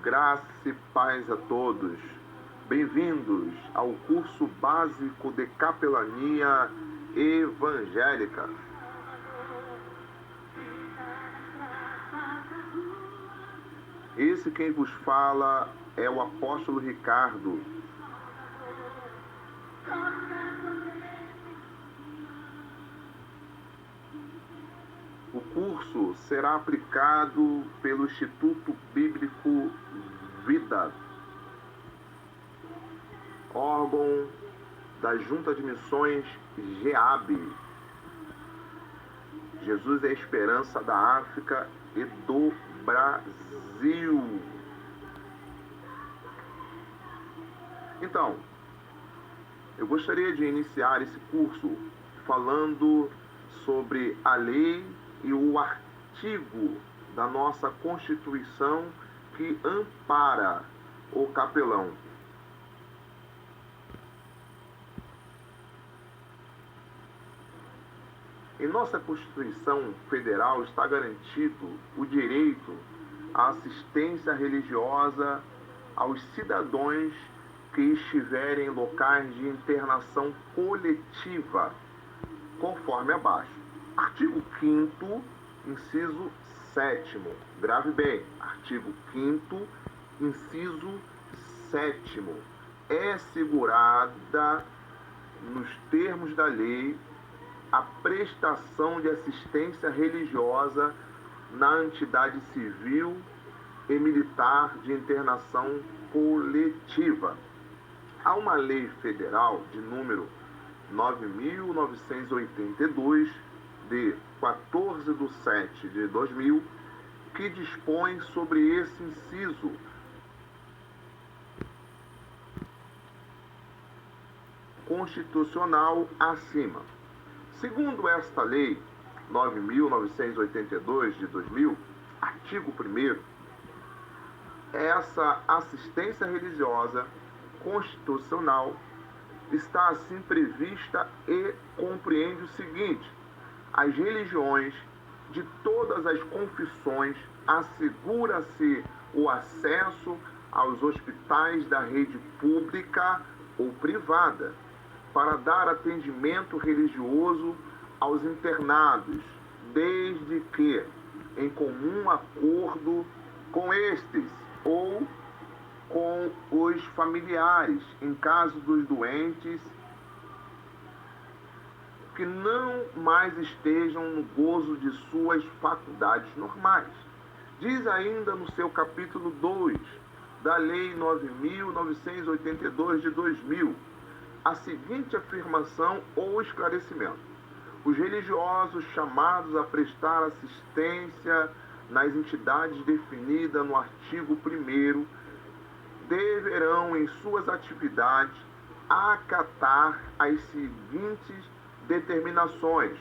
Graça e paz a todos. Bem-vindos ao curso básico de capelania evangélica. Esse quem vos fala é o apóstolo Ricardo. O curso será aplicado pelo Instituto Bíblico Vida, órgão da Junta de Missões GEAB. Jesus é a esperança da África e do Brasil. Então, eu gostaria de iniciar esse curso falando sobre a lei e o artigo da nossa Constituição que ampara o capelão. Em nossa Constituição Federal está garantido o direito à assistência religiosa aos cidadãos que estiverem em locais de internação coletiva, conforme abaixo. Artigo 5º, inciso 7º. Grave bem, artigo 5º, inciso 7º. É assegurada, nos termos da lei, a prestação de assistência religiosa na entidade civil e militar de internação coletiva. Há uma lei federal de número 9.982, de 14/7/2000, que dispõe sobre esse inciso. Constitucional acima. Segundo esta lei 9.982 de 2000, artigo 1º, essa assistência religiosa constitucional está assim prevista e compreende o seguinte: as religiões de todas as confissões assegura-se o acesso aos hospitais da rede pública ou privada para dar atendimento religioso aos internados, desde que, em comum acordo com estes ou com os familiares, em caso dos doentes que não mais estejam no gozo de suas faculdades normais. Diz ainda no seu capítulo 2 da Lei 9.982 de 2000 a seguinte afirmação ou esclarecimento: os religiosos chamados a prestar assistência nas entidades definidas no artigo 1º deverão, em suas atividades, acatar as seguintes determinações: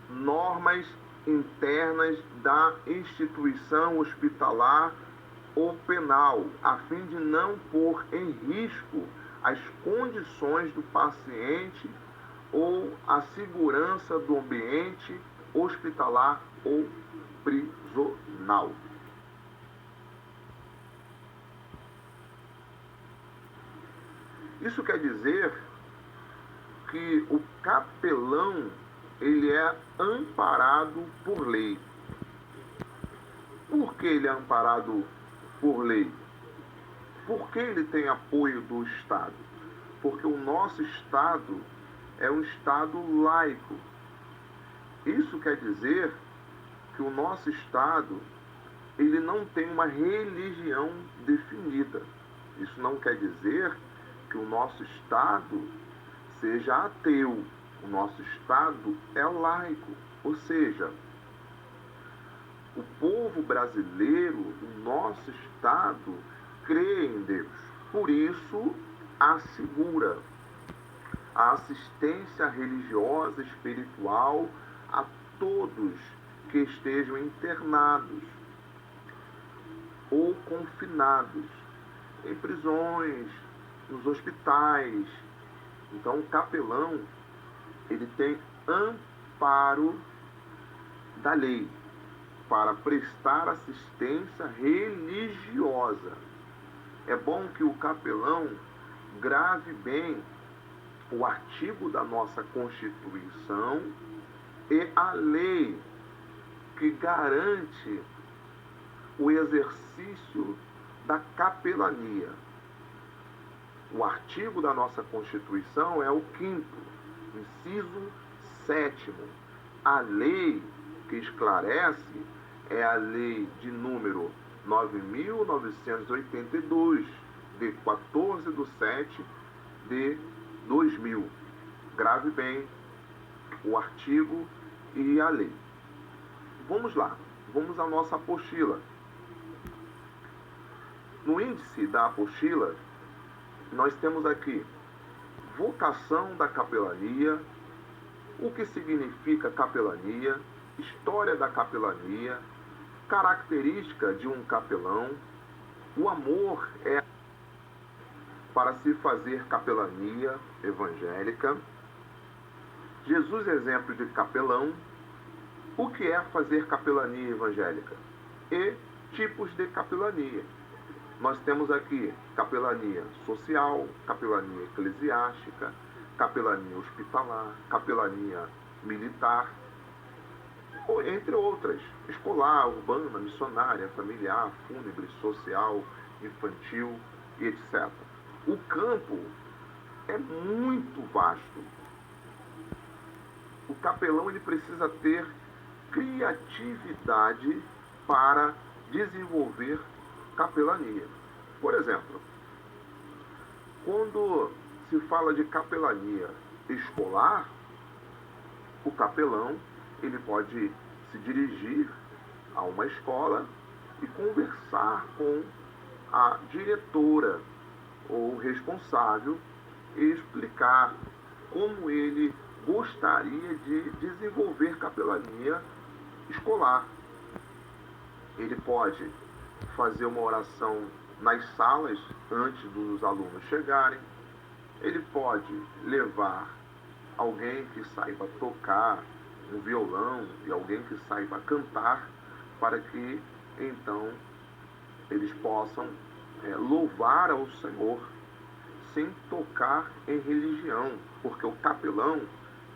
normas internas da instituição hospitalar ou penal, a fim de não pôr em risco as condições do paciente ou a segurança do ambiente hospitalar ou prisional. Isso quer dizer que o capelão ele é amparado por lei. Por que ele é amparado por lei? Por que ele tem apoio do Estado? Porque o nosso Estado é um Estado laico. Isso quer dizer que o nosso Estado ele não tem uma religião definida. Isso não quer dizer que o nosso Estado seja ateu. O nosso Estado é laico, ou seja, o povo brasileiro, o nosso Estado, crê em Deus. Por isso, assegura a assistência religiosa, espiritual a todos que estejam internados ou confinados em prisões, nos hospitais. Então, o capelão ele tem amparo da lei. para prestar assistência religiosa. É bom que o capelão grave bem o artigo da nossa Constituição e a lei que garante o exercício da capelania. O artigo da nossa Constituição é o 5º, inciso 7º. A lei que esclarece é a lei de número 9.982, de 14/7/2000. Grave bem o artigo e a lei. Vamos lá, vamos à nossa apostila. No índice da apostila, nós temos aqui vocação da capelania, o que significa capelania, história da capelania, característica de um capelão, o amor é para se fazer capelania evangélica, Jesus exemplo de capelão, o que é fazer capelania evangélica e tipos de capelania. Nós temos aqui capelania social, capelania eclesiástica, capelania hospitalar, capelania militar, entre outras, escolar, urbana, missionária, familiar, fúnebre, social, infantil e etc. O campo é muito vasto. O capelão ele precisa ter criatividade para desenvolver capelania. Por exemplo, quando se fala de capelania escolar, o capelão ele pode se dirigir a uma escola e conversar com a diretora ou responsável e explicar como ele gostaria de desenvolver capelania escolar. Ele pode fazer uma oração nas salas antes dos alunos chegarem. Ele pode levar alguém que saiba tocar um violão e alguém que saiba cantar para que então eles possam louvar ao Senhor sem tocar em religião, porque o capelão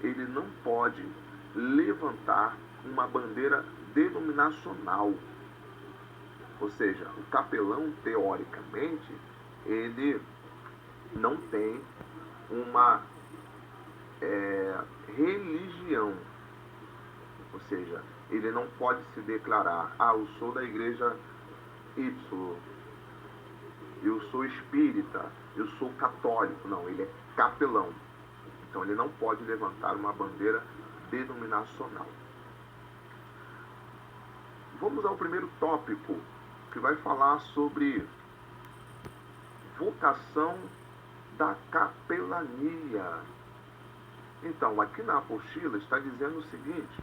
ele não pode levantar uma bandeira denominacional. Ou seja, o capelão, teoricamente, ele não tem uma religião. Ou seja, ele não pode se declarar, eu sou da igreja Y, eu sou espírita, eu sou católico. Não, ele é capelão. Então ele não pode levantar uma bandeira denominacional. Vamos ao primeiro tópico, que vai falar sobre vocação da capelania. Então, aqui na apostila está dizendo o seguinte: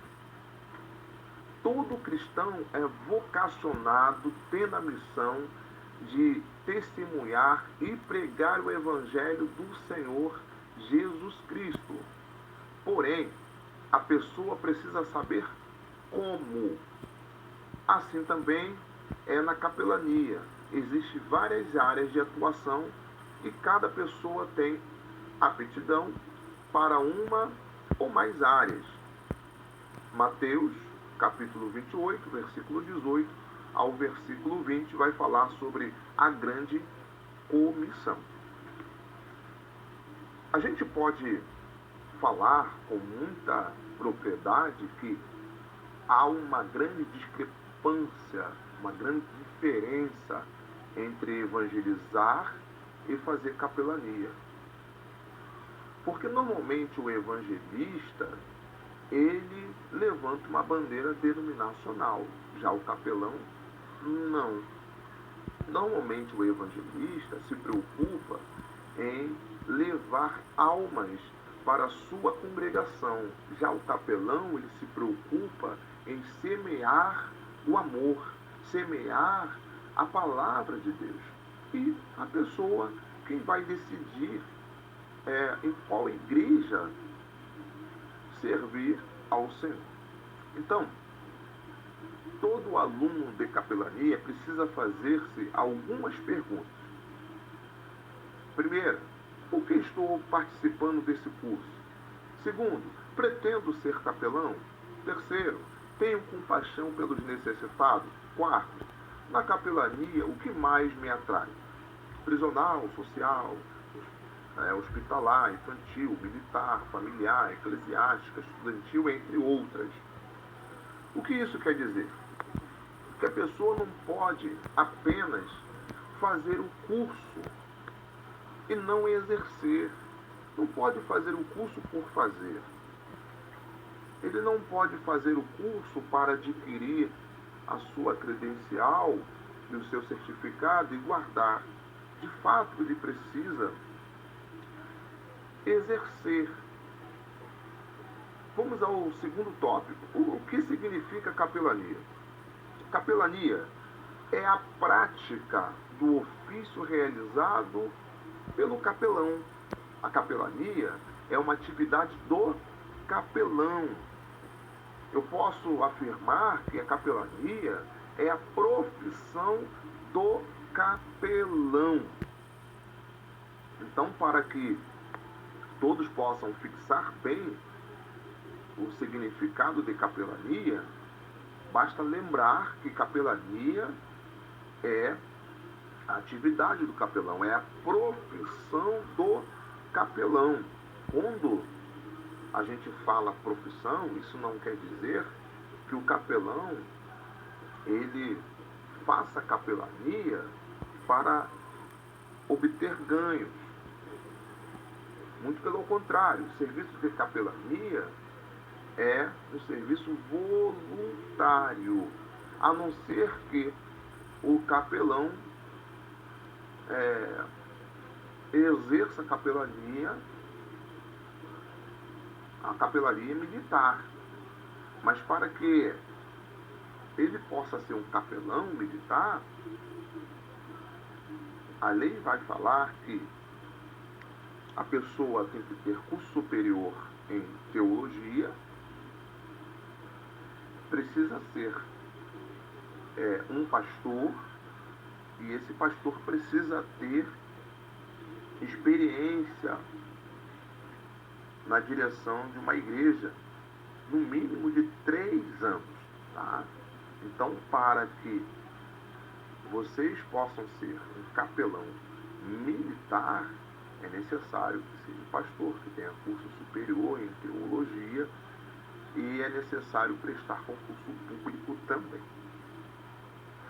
todo cristão é vocacionado tendo a missão de testemunhar e pregar o evangelho do Senhor Jesus Cristo. Porém, a pessoa precisa saber como. Assim também é na capelania. Existem várias áreas de atuação e cada pessoa tem aptidão para uma ou mais áreas. Mateus, capítulo 28, versículo 18 ao versículo 20, vai falar sobre a grande comissão. A gente pode falar com muita propriedade que há uma grande discrepância, uma grande diferença entre evangelizar e fazer capelania. Porque normalmente o evangelista, ele levanta uma bandeira denominacional, já o capelão, não. Normalmente o evangelista se preocupa em levar almas para a sua congregação. Já o capelão, ele se preocupa em semear o amor, semear a palavra de Deus. E a pessoa, quem vai decidir em qual igreja servir ao Senhor. Então, todo aluno de capelania precisa fazer-se algumas perguntas. Primeira, por que estou participando desse curso? Segundo, pretendo ser capelão? Terceiro, tenho compaixão pelos necessitados? Quarto, na capelania, o que mais me atrai? Prisional, social, hospitalar, infantil, militar, familiar, eclesiástica, estudantil, entre outras. O que isso quer dizer? Que a pessoa não pode apenas fazer o curso e não exercer. Não pode fazer o curso por fazer. Ele não pode fazer o curso para adquirir a sua credencial e o seu certificado e guardar. De fato, ele precisa exercer. Vamos ao segundo tópico. O que significa capelania? Capelania é a prática do ofício realizado pelo capelão. A capelania é uma atividade do capelão. Eu posso afirmar que a capelania é a profissão do capelão. Então, para que todos possam fixar bem o significado de capelania, basta lembrar que capelania é a atividade do capelão, é a profissão do capelão. Quando a gente fala profissão, isso não quer dizer que o capelão ele faça capelania para obter ganhos. Muito pelo contrário, o serviço de capelania é um serviço voluntário, a não ser que o capelão exerça a capelania militar. Mas para que ele possa ser um capelão militar, a lei vai falar que a pessoa tem que ter curso superior em teologia, precisa ser um pastor, e esse pastor precisa ter experiência na direção de uma igreja, no mínimo de 3 anos. Tá? Então, para que vocês possam ser um capelão militar, é necessário que seja um pastor, que tenha curso superior em teologia, e é necessário prestar concurso público também.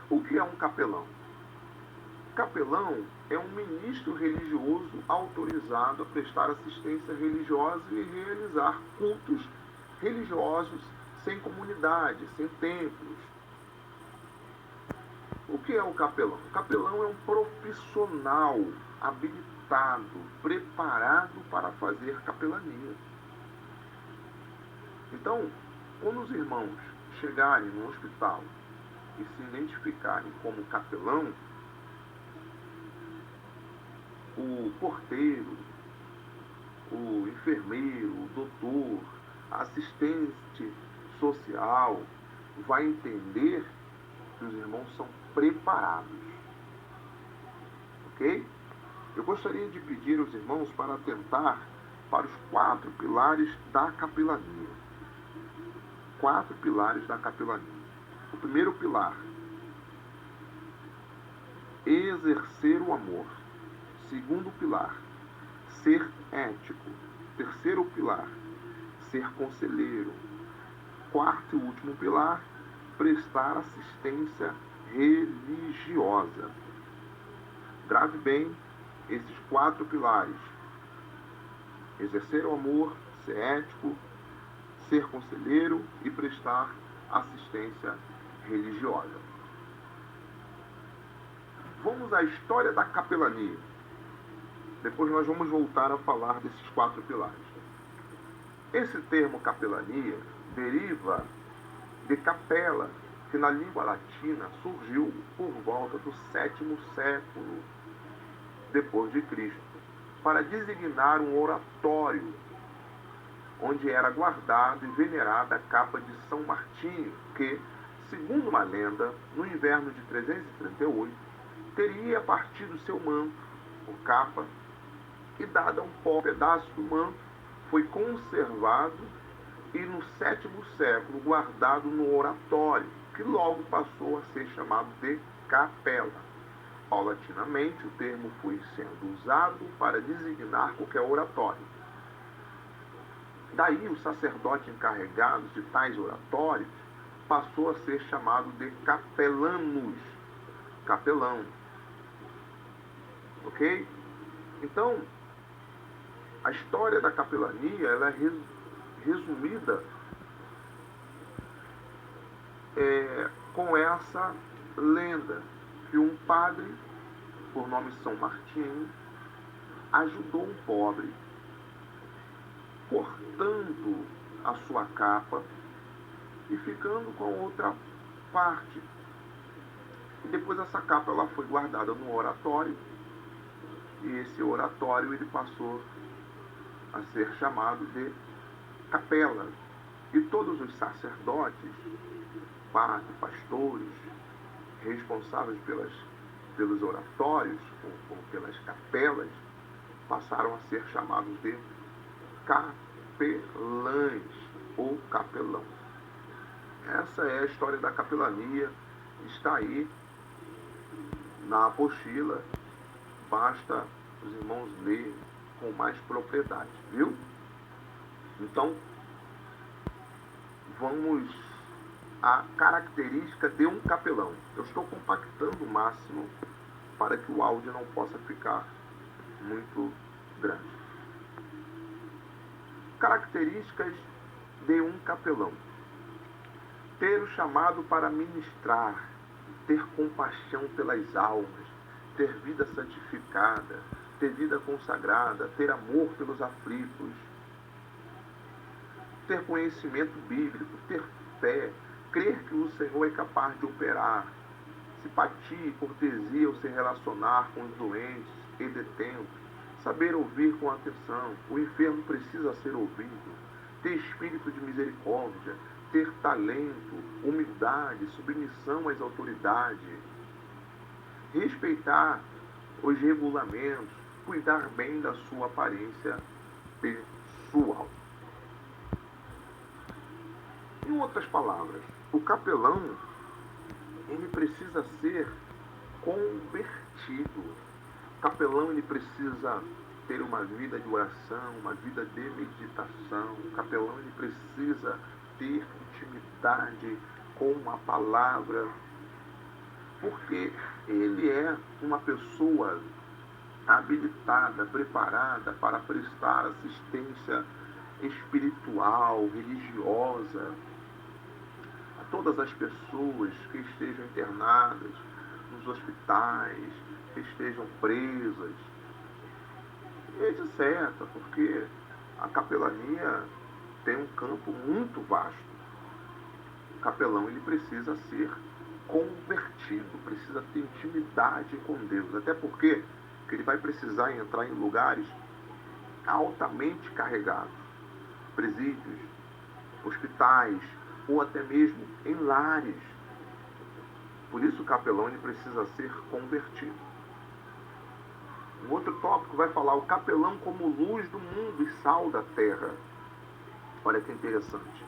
O que é um capelão? Capelão é um ministro religioso autorizado a prestar assistência religiosa e realizar cultos religiosos sem comunidade, sem templos. O que é o capelão? O capelão é um profissional habilitado, preparado para fazer capelania. Então, quando os irmãos chegarem no hospital e se identificarem como capelão, o porteiro, o enfermeiro, o doutor, assistente social vai entender que os irmãos são preparados. Ok? Eu gostaria de pedir aos irmãos para atentar para os 4 pilares da capelania. 4 pilares da capelania. O primeiro pilar, exercer o amor. Segundo pilar, ser ético. Terceiro pilar, ser conselheiro. Quarto e último pilar, prestar assistência religiosa. Grave bem esses 4 pilares: exercer o amor, ser ético, ser conselheiro e prestar assistência religiosa. Vamos à história da capelania. Depois nós vamos voltar a falar desses 4 pilares. Esse termo capelania deriva de capela, que na língua latina surgiu por volta do 7º século depois de Cristo, para designar um oratório onde era guardado e venerada a capa de São Martinho, que, Segundo uma lenda, no inverno de 338, teria partido seu manto, ou capa, e dado um pedaço do manto, foi conservado e no 7º século guardado no oratório, que logo passou a ser chamado de capela. Paulatinamente, o termo foi sendo usado para designar qualquer oratório. Daí, o sacerdote encarregado de tais oratórios passou a ser chamado de capelanos, capelão. Ok? Então, a história da capelania ela é resumida com essa lenda que um padre, por nome São Martinho, ajudou um pobre, cortando a sua capa e ficando com a outra parte. E depois essa capa ela foi guardada no oratório, e esse oratório ele passou a ser chamado de capela. E todos os sacerdotes, padres, pastores, responsáveis pelos oratórios ou pelas capelas, passaram a ser chamados de capelães ou capelão. Essa é a história da capelania, está aí na apostila, basta os irmãos lerem com mais propriedade, viu? Então, vamos à característica de um capelão. Eu estou compactando o máximo para que o áudio não possa ficar muito grande. Características de um capelão: ter o chamado para ministrar, ter compaixão pelas almas, ter vida santificada, ter vida consagrada, ter amor pelos aflitos, ter conhecimento bíblico, ter fé, crer que o Senhor é capaz de operar, simpatia e cortesia ao se relacionar com os doentes e detentos, saber ouvir com atenção, o enfermo precisa ser ouvido, ter espírito de misericórdia, ter talento, humildade, submissão às autoridades, respeitar os regulamentos, cuidar bem da sua aparência pessoal. Em outras palavras, o capelão ele precisa ser convertido. O capelão ele precisa ter uma vida de oração, uma vida de meditação. O capelão ele precisa ter intimidade com a palavra, porque ele é uma pessoa habilitada, preparada para prestar assistência espiritual, religiosa a todas as pessoas que estejam internadas nos hospitais, que estejam presas, etc. Porque a capelania tem um campo muito vasto. O capelão ele precisa ser convertido, precisa ter intimidade com Deus, até porque ele vai precisar entrar em lugares altamente carregados, presídios, hospitais ou até mesmo em lares. Por isso o capelão ele precisa ser convertido. Um outro tópico vai falar o capelão como luz do mundo e sal da terra. Olha que interessante.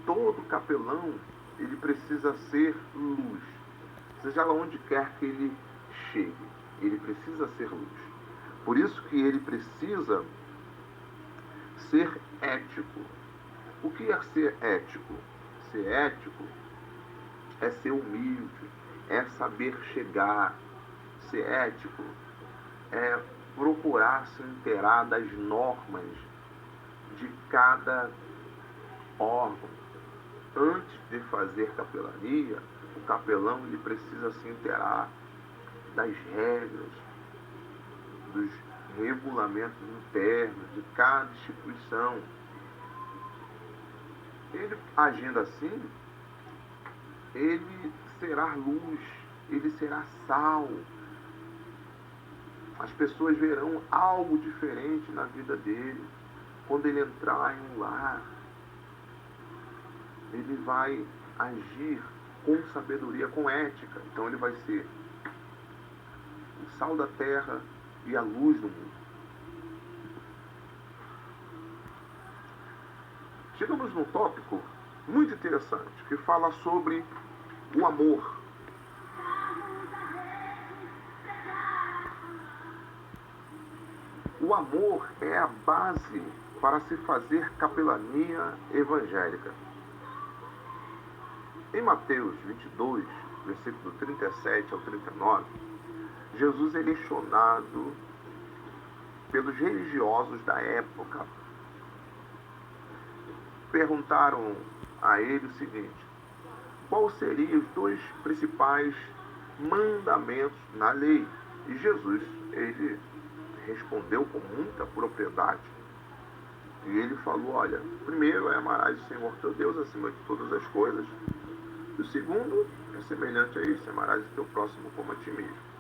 Todo capelão ele precisa ser luz, seja lá onde quer que ele chegue, ele precisa ser luz. Por isso que ele precisa ser ético. O que é ser ético? Ser ético é ser humilde, é saber chegar. Ser ético é procurar se inteirar das normas de cada órgão. Antes de fazer capelania, o capelão ele precisa se inteirar das regras, dos regulamentos internos de cada instituição. Ele, agindo assim, ele será luz, ele será sal. As pessoas verão algo diferente na vida dele quando ele entrar em um lar. Ele vai agir com sabedoria, com ética. Então ele vai ser o sal da terra e a luz do mundo. Chegamos num tópico muito interessante, que fala sobre o amor. O amor é a base para se fazer capelania evangélica. Em Mateus 22, versículo 37 ao 39, Jesus é questionado pelos religiosos da época. Perguntaram a ele o seguinte: quais seriam os dois principais mandamentos na lei? E Jesus, ele respondeu com muita propriedade. E ele falou: olha, primeiro é amarás o Senhor teu Deus acima de todas as coisas. E o segundo é semelhante a isso: amarás o teu próximo como a ti mesmo.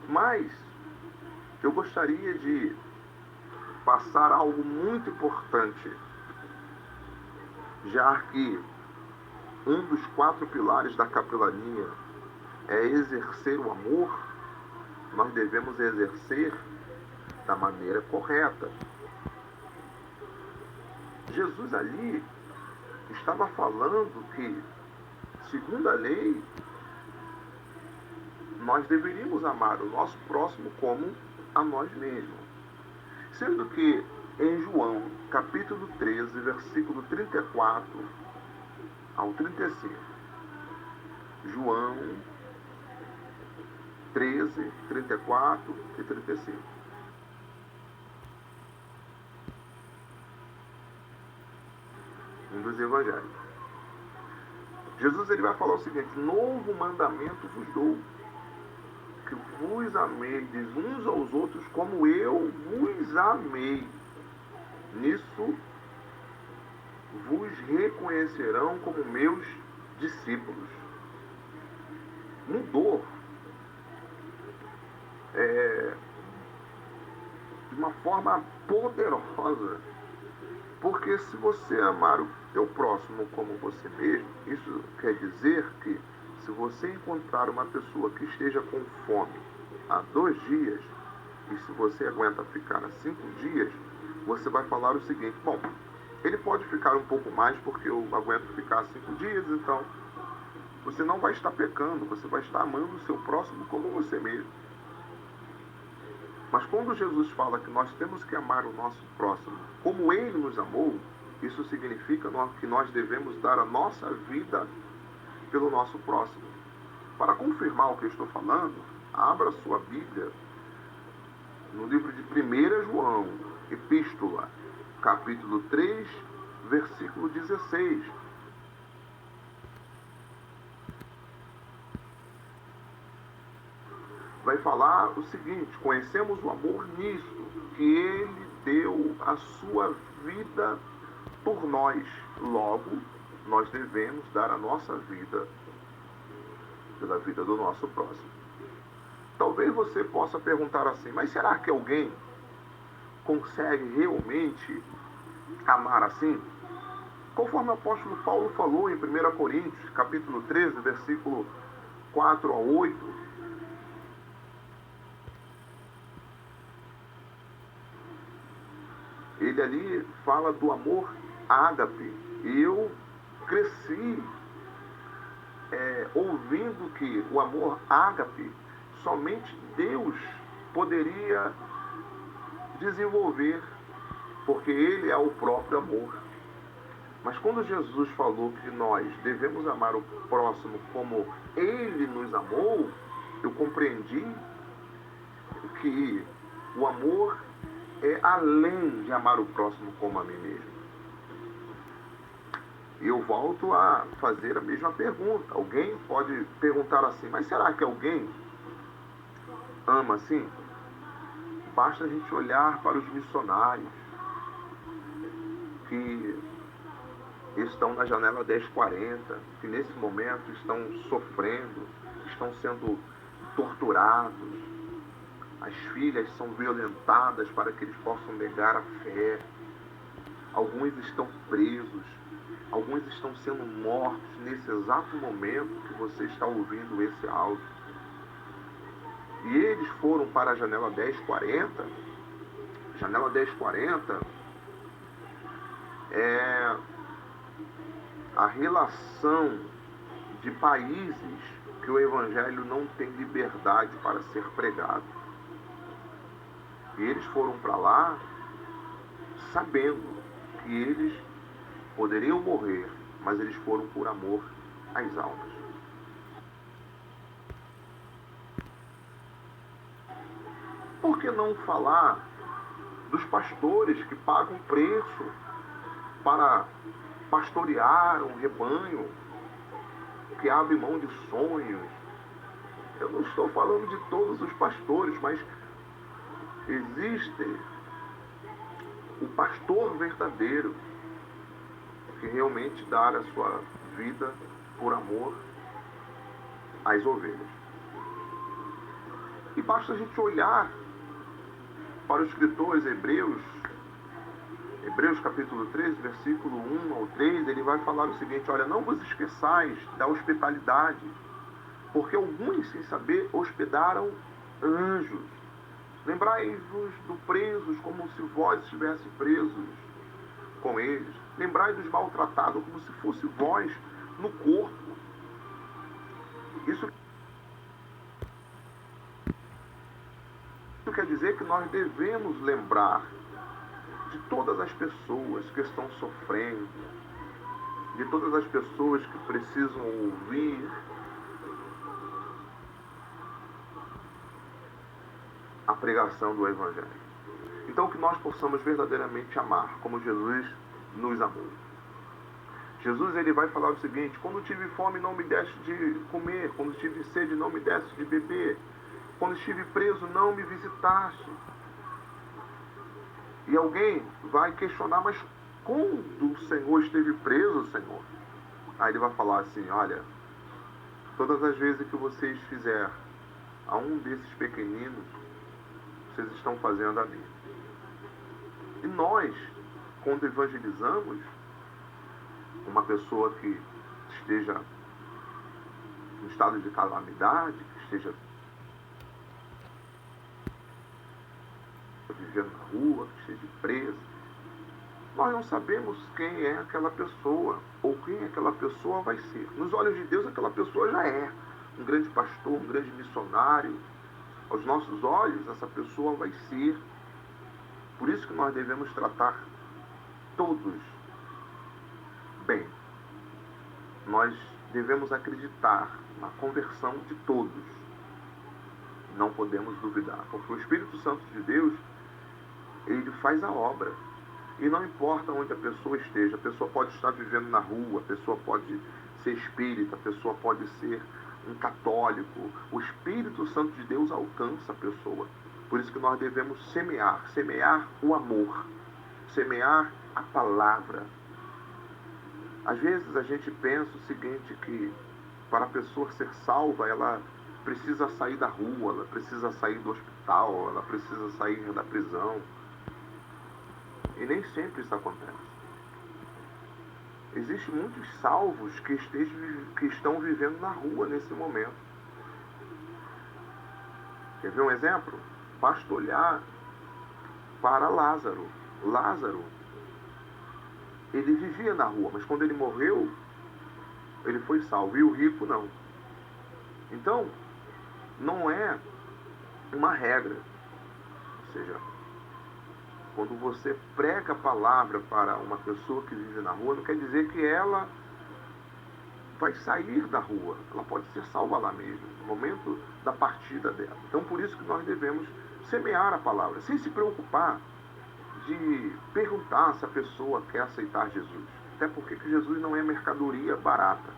Mas eu gostaria de passar algo muito importante, já que um dos 4 pilares da capelania é exercer o amor. Nós devemos exercer da maneira correta. Jesus ali estava falando que, segundo a lei, nós deveríamos amar o nosso próximo como a nós mesmos. Sendo que em João, capítulo 13, versículo 34 ao 35, João 13, 34 e 35. Um dos evangelhos. Jesus ele vai falar o seguinte: novo mandamento vos dou, que vos ameis uns aos outros como eu vos amei. Nisso vos reconhecerão como meus discípulos. Mudou. De uma forma poderosa. Porque se você amar o teu próximo como você mesmo, isso quer dizer que se você encontrar uma pessoa que esteja com fome há 2 dias, e se você aguenta ficar há 5 dias, você vai falar o seguinte: bom, ele pode ficar um pouco mais porque eu aguento ficar 5 dias, então você não vai estar pecando, você vai estar amando o seu próximo como você mesmo. Mas quando Jesus fala que nós temos que amar o nosso próximo como ele nos amou, isso significa que nós devemos dar a nossa vida pelo nosso próximo. Para confirmar o que eu estou falando, abra sua Bíblia no livro de 1 João, Epístola, capítulo 3, versículo 16. Vai falar o seguinte: conhecemos o amor nisto, que ele deu a sua vida por nós. Logo, nós devemos dar a nossa vida pela vida do nosso próximo. Talvez você possa perguntar assim: mas será que alguém consegue realmente amar assim? Conforme o apóstolo Paulo falou em 1 Coríntios, capítulo 13, versículo 4 a 8, ele ali fala do amor ágape. E eu cresci ouvindo que o amor ágape somente Deus poderia desenvolver, porque ele é o próprio amor. Mas quando Jesus falou que nós devemos amar o próximo como ele nos amou, eu compreendi que o amor é além de amar o próximo como a mim mesmo. E eu volto a fazer a mesma pergunta. Alguém pode perguntar assim: mas será que alguém ama assim? Basta a gente olhar para os missionários que estão na janela 1040, que nesse momento estão sofrendo, estão sendo torturados. As filhas são violentadas para que eles possam negar a fé. Alguns estão presos. Alguns estão sendo mortos nesse exato momento que você está ouvindo esse áudio. E eles foram para a janela 1040. Janela 1040 é a relação de países que o evangelho não tem liberdade para ser pregado. E eles foram para lá sabendo que eles poderiam morrer, mas eles foram por amor às almas. Por que não falar dos pastores que pagam preço para pastorear um rebanho, que abre mão de sonhos? Eu não estou falando de todos os pastores, mas existe o pastor verdadeiro que realmente dá a sua vida por amor às ovelhas. E basta a gente olhar para os escritores Hebreus capítulo 13, versículo 1 ao 3, ele vai falar o seguinte: olha, não vos esqueçais da hospitalidade, porque alguns, sem saber, hospedaram anjos. Lembrai-vos do presos como se vós estivesse presos com eles. Lembrai dos maltratados como se fosse vós no corpo. Isso quer dizer que nós devemos lembrar de todas as pessoas que estão sofrendo, de todas as pessoas que precisam ouvir a pregação do Evangelho. Então, que nós possamos verdadeiramente amar como Jesus nos amou. Jesus, ele vai falar o seguinte: quando tive fome não me deste de comer, quando tive sede não me deste de beber, quando estive preso não me visitaste. E alguém vai questionar: mas quando o Senhor esteve preso, Senhor? Aí ele vai falar assim: olha, todas as vezes que vocês fizer a um desses pequeninos, vocês estão fazendo a mim. E nós, quando evangelizamos uma pessoa que esteja em estado de calamidade, que esteja vivendo na rua, que esteja presa, nós não sabemos quem é aquela pessoa ou quem aquela pessoa vai ser. Nos olhos de Deus, aquela pessoa já é um grande pastor, um grande missionário. Aos nossos olhos, essa pessoa vai ser. Por isso que nós devemos tratar todos bem. Nós devemos acreditar na conversão de todos. Não podemos duvidar, porque o Espírito Santo de Deus, ele faz a obra. E não importa onde a pessoa esteja, a pessoa pode estar vivendo na rua, a pessoa pode ser espírita, a pessoa pode ser um católico. O Espírito Santo de Deus alcança a pessoa. Por isso que nós devemos semear o amor, semear a palavra. Às vezes a gente pensa o seguinte, que para a pessoa ser salva, ela precisa sair da rua, ela precisa sair do hospital, ela precisa sair da prisão. E nem sempre isso acontece. Existem muitos salvos que estão vivendo na rua nesse momento. Quer ver um exemplo? Basta olhar para Lázaro. Lázaro, ele vivia na rua, mas quando ele morreu, ele foi salvo. E o rico não. Então, não é uma regra. Ou seja, quando você prega a palavra para uma pessoa que vive na rua, não quer dizer que ela vai sair da rua. Ela pode ser salva lá mesmo, no momento da partida dela. Então, por isso que nós devemos semear a palavra, sem se preocupar de perguntar se a pessoa quer aceitar Jesus. Até porque Jesus não é mercadoria barata.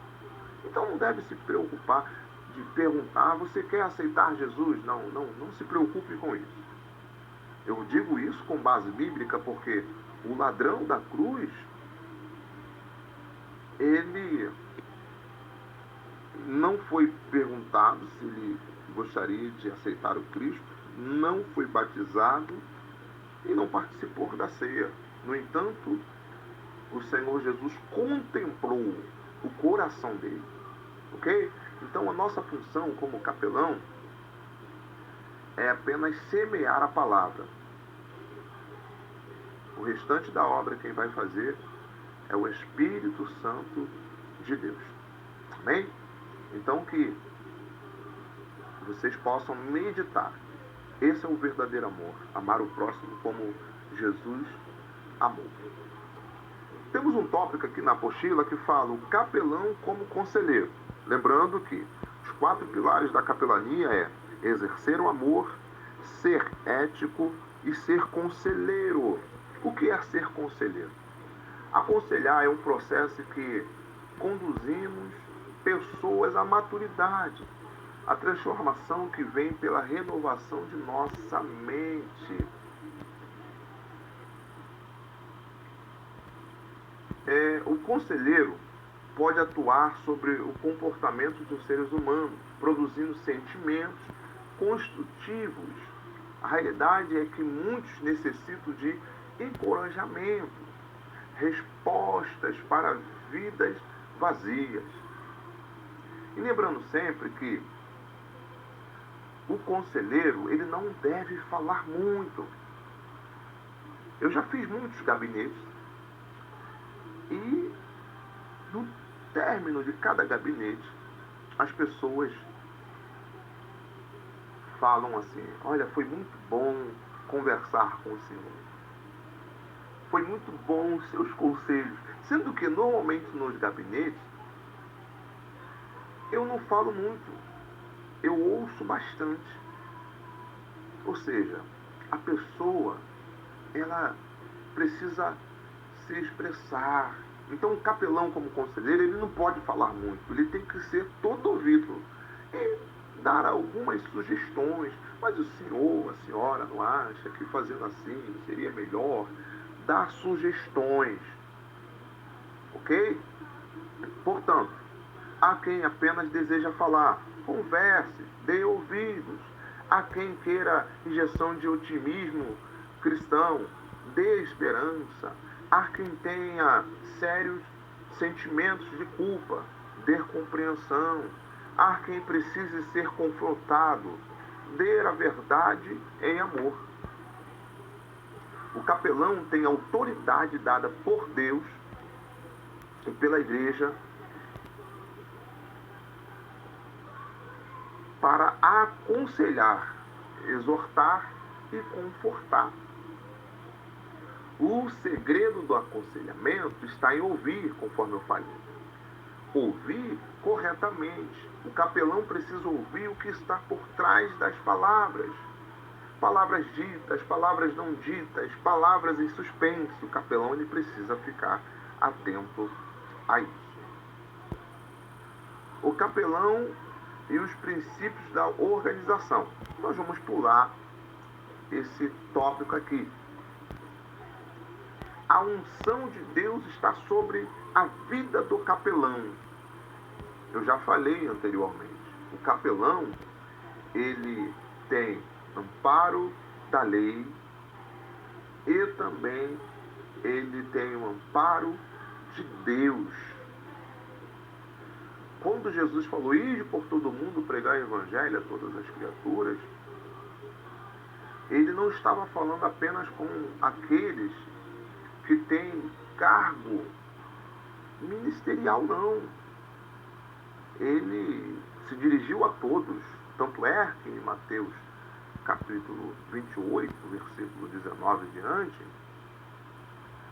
Então, não deve se preocupar de perguntar: você quer aceitar Jesus? Não se preocupe com isso. Eu digo isso com base bíblica porque o ladrão da cruz, ele não foi perguntado se ele gostaria de aceitar o Cristo, não foi batizado e não participou da ceia. No entanto, o Senhor Jesus contemplou o coração dele. Ok? Então a nossa função como capelão é apenas semear a palavra. O restante da obra quem vai fazer é o Espírito Santo de Deus. Amém? Então que vocês possam meditar. Esse é o verdadeiro amor. Amar o próximo como Jesus amou. Temos um tópico aqui na apostila que fala o capelão como conselheiro. Lembrando que os 4 pilares da capelania é exercer o amor, ser ético e ser conselheiro. O que é ser conselheiro? Aconselhar é um processo que conduzimos pessoas à maturidade, a transformação que vem pela renovação de nossa mente. O conselheiro pode atuar sobre o comportamento dos seres humanos, produzindo sentimentos construtivos. A realidade é que muitos necessitam de encorajamento, respostas para vidas vazias. E lembrando sempre que o conselheiro, ele não deve falar muito. Eu já fiz muitos gabinetes e no término de cada gabinete, as pessoas falam assim: olha, foi muito bom conversar com o senhor. Foi muito bom os seus conselhos. Sendo que normalmente nos gabinetes, eu não falo muito. Eu ouço bastante. Ou seja, a pessoa, ela precisa se expressar. Então, o capelão como conselheiro, ele não pode falar muito. Ele tem que ser todo ouvido e dar algumas sugestões. Mas o senhor, a senhora, não acha que fazendo assim seria melhor? Dar sugestões. Ok? Portanto, há quem apenas deseja falar. Converse, dê ouvidos. Há quem queira injeção de otimismo cristão, dê esperança. Há quem tenha sérios sentimentos de culpa, dê compreensão. Há quem precise ser confrontado, dê a verdade em amor. O capelão tem autoridade dada por Deus e pela igreja para aconselhar, exortar e confortar. O segredo do aconselhamento está em ouvir, conforme eu falei. Ouvir corretamente. O capelão precisa ouvir o que está por trás das palavras. Palavras ditas, palavras não ditas, palavras em suspense. O capelão ele precisa ficar atento a isso. O capelão e os princípios da organização. Nós vamos pular esse tópico aqui. A unção de Deus está sobre a vida do capelão. Eu já falei anteriormente. O capelão, ele tem amparo da lei e também ele tem o amparo de Deus. Quando Jesus falou, ide por todo mundo pregar o evangelho a todas as criaturas, ele não estava falando apenas com aqueles que têm cargo ministerial, não. Ele se dirigiu a todos. Tanto é que em Mateus capítulo 28, versículo 19 em diante,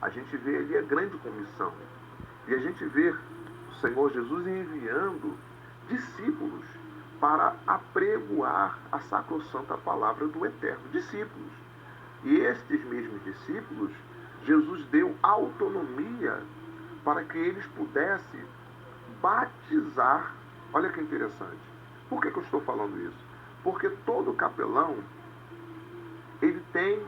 a gente vê ali a grande comissão. E a gente vê o Senhor Jesus enviando discípulos para apregoar a sacrossanta palavra do Eterno. Discípulos. E estes mesmos discípulos, Jesus deu autonomia para que eles pudessem batizar. Olha que interessante. Por que eu estou falando isso? Porque todo capelão, ele tem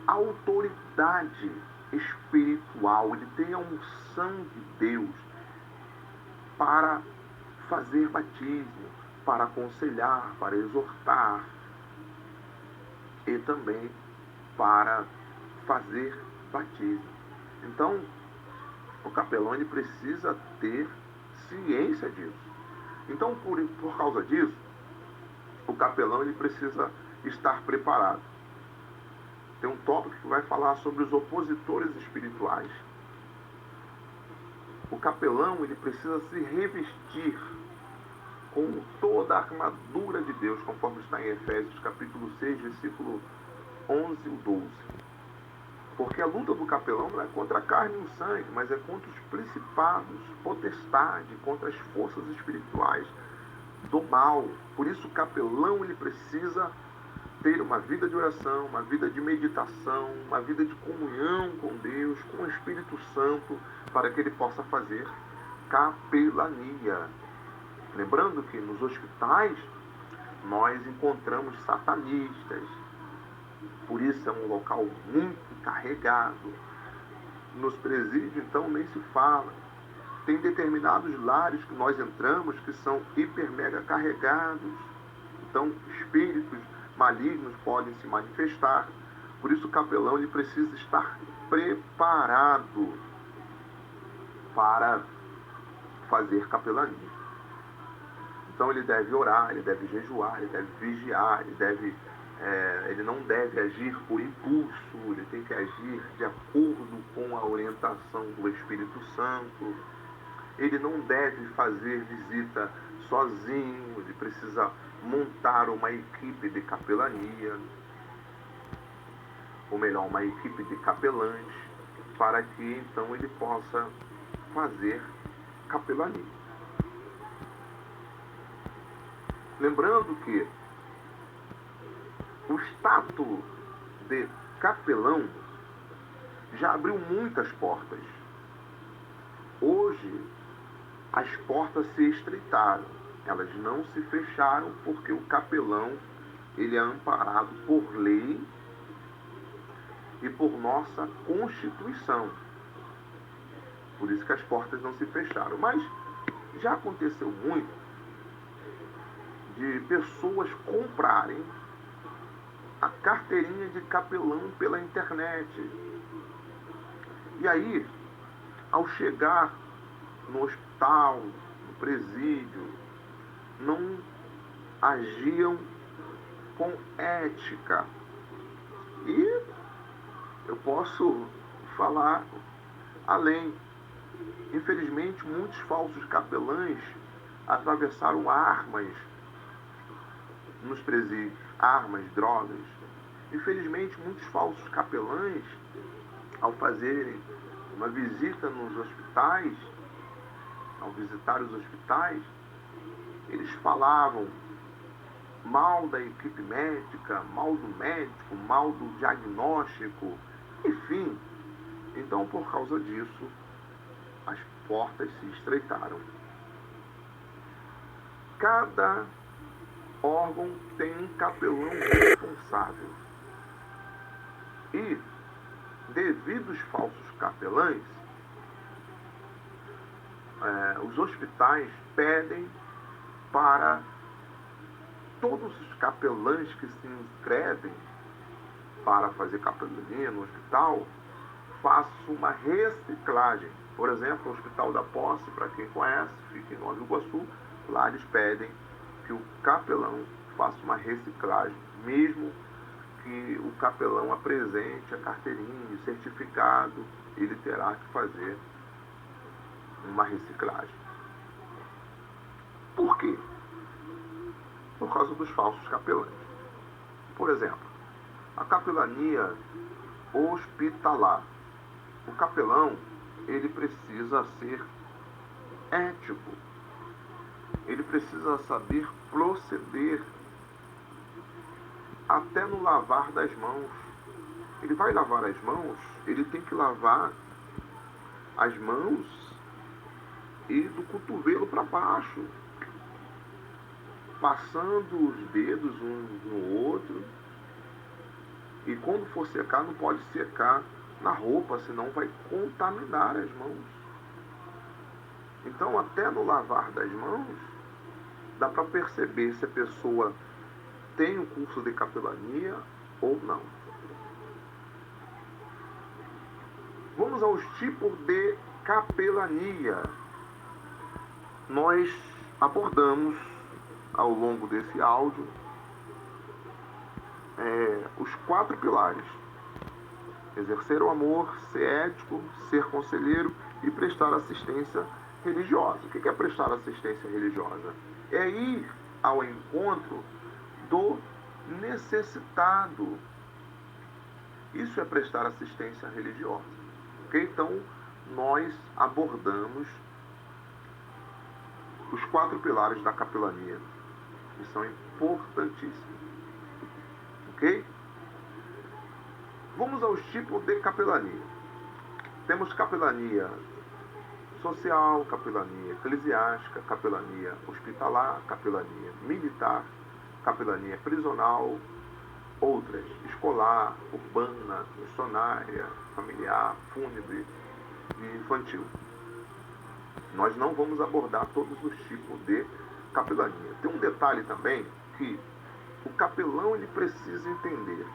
autoridade espiritual, ele tem a unção de Deus para fazer batismo, para aconselhar, para exortar e também para fazer batismo. Então, O capelão ele precisa ter ciência disso. Então, por causa disso, o capelão ele precisa estar preparado. Tem um tópico que vai falar sobre os opositores espirituais. O capelão ele precisa se revestir com toda a armadura de Deus, conforme está em Efésios capítulo 6, versículo 11 e 12. Porque a luta do capelão não é contra a carne e o sangue, mas é contra os principados, potestade, contra as forças espirituais do mal. Por isso o capelão ele precisa ter uma vida de oração, uma vida de meditação, uma vida de comunhão com Deus, com o Espírito Santo, para que ele possa fazer capelania. Lembrando que nos hospitais nós encontramos satanistas, por isso é um local muito carregado. Nos presídios, então, nem se fala. Tem determinados lares que nós entramos que são hiper mega carregados. Então, espíritos malignos podem se manifestar. Por isso o capelão ele precisa estar preparado para fazer capelania. Então ele deve orar, ele deve jejuar, ele deve vigiar, ele não deve agir por impulso, ele tem que agir de acordo com a orientação do Espírito Santo. Ele não deve fazer visita sozinho, ele precisa montar uma equipe de capelania, ou melhor, uma equipe de capelães, para que então ele possa fazer capelania. Lembrando que o status de capelão já abriu muitas portas. Hoje, as portas se estreitaram. Elas não se fecharam porque o capelão ele é amparado por lei e por nossa Constituição. Por isso que as portas não se fecharam. Mas já aconteceu muito de pessoas comprarem a carteirinha de capelão pela internet. E aí, ao chegar no hospital, no presídio, não agiam com ética. E eu posso falar além. Infelizmente, muitos falsos capelães atravessaram armas nos presídios, armas, drogas. Infelizmente, muitos falsos capelães, ao fazerem uma visita nos hospitais, ao visitar os hospitais, eles falavam mal da equipe médica, mal do médico, mal do diagnóstico, enfim. Então, por causa disso, as portas se estreitaram. Cada órgão tem um capelão responsável. E, devido aos falsos capelães, os hospitais pedem para todos os capelães que se inscrevem para fazer capelania no hospital, façam uma reciclagem. Por exemplo, o Hospital da Posse, para quem conhece, fica em Nova Iguaçu, lá eles pedem que o capelão faça uma reciclagem, mesmo que o capelão apresente a carteirinha, o certificado, ele terá que fazer uma reciclagem. Por quê? Por causa dos falsos capelães. Por exemplo, a capelania hospitalar. O capelão, ele precisa ser ético. Ele precisa saber proceder até no lavar das mãos. Ele vai lavar as mãos, ele tem que lavar as mãos e do cotovelo para baixo, passando os dedos um no outro. E quando for secar, não pode secar na roupa, senão vai contaminar as mãos. Então, até no lavar das mãos, dá para perceber se a pessoa tem um curso de capelania ou não. Vamos aos tipos de capelania. Nós abordamos ao longo desse áudio os 4 pilares: exercer o amor, ser ético, ser conselheiro e prestar assistência religiosa. O que é prestar assistência religiosa? É ir ao encontro do necessitado. Isso é prestar assistência religiosa. Okay? Então, nós abordamos os 4 pilares da capelania, que são importantíssimos. Ok? Vamos aos tipos de capelania. Temos capelania social, capelania eclesiástica, capelania hospitalar, capelania militar, capelania prisional, outras: escolar, urbana, missionária, familiar, fúnebre e infantil. Nós não vamos abordar todos os tipos de capelania. Tem um detalhe também, que o capelão ele precisa entender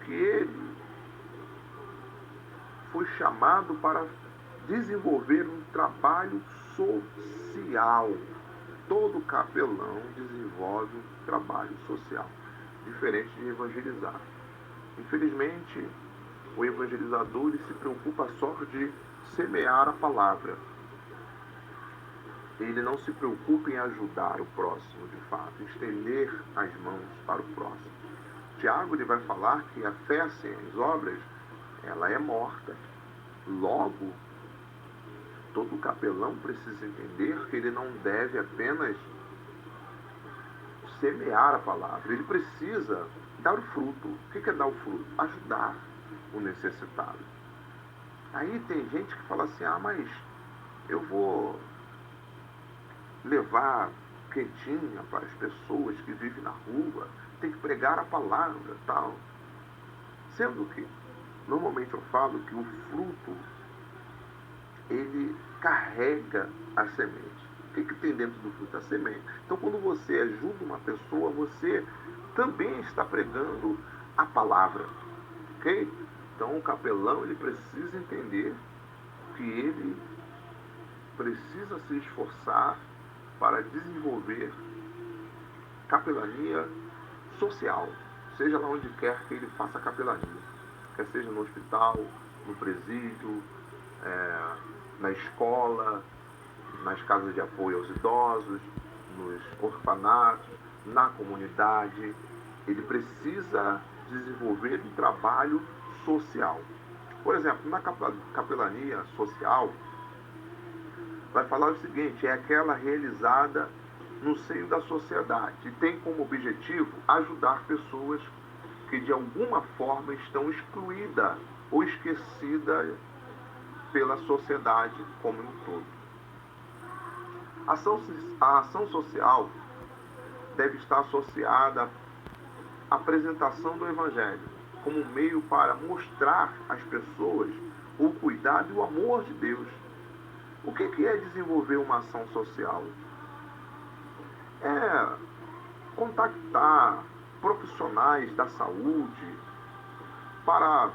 que ele foi chamado para desenvolver um trabalho social. Todo capelão desenvolve um trabalho social, diferente de evangelizar. Infelizmente, o evangelizador ele se preocupa só de semear a palavra. Ele não se preocupa em ajudar o próximo, de fato, estender as mãos para o próximo. Tiago ele vai falar que a fé sem as obras, ela é morta. Logo, todo capelão precisa entender que ele não deve apenas semear a palavra, ele precisa dar o fruto. O que é dar o fruto? Ajudar o necessitado. Aí tem gente que fala assim: mas eu vou levar quentinha para as pessoas que vivem na rua, tem que pregar a palavra, tal. Sendo que, normalmente eu falo que o fruto, ele carrega a semente. O que tem dentro do fruto? A semente. Então, quando você ajuda uma pessoa, você também está pregando a palavra. Ok? Então, o capelão, ele precisa entender que ele precisa se esforçar para desenvolver capelania social, seja lá onde quer que ele faça capelania, quer seja no hospital, no presídio, na escola, nas casas de apoio aos idosos, nos orfanatos, na comunidade. Ele precisa desenvolver um trabalho social. Por exemplo, na capelania social, vai falar o seguinte: é aquela realizada no seio da sociedade e tem como objetivo ajudar pessoas que de alguma forma estão excluídas ou esquecidas pela sociedade como um todo. A ação social deve estar associada à apresentação do Evangelho como meio para mostrar às pessoas o cuidado e o amor de Deus. O que é desenvolver uma ação social? É contactar profissionais da saúde para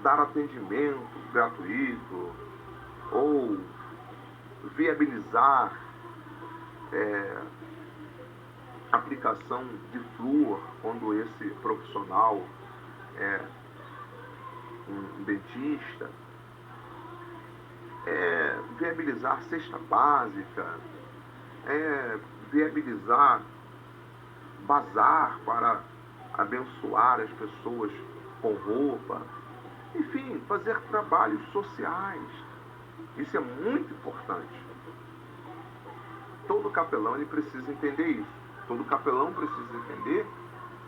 dar atendimento gratuito ou viabilizar aplicação de flúor quando esse profissional é um dentista, viabilizar cesta básica, viabilizar bazar para abençoar as pessoas com roupa, enfim, fazer trabalhos sociais. Isso é muito importante. Todo capelão ele precisa entender isso. Todo capelão precisa entender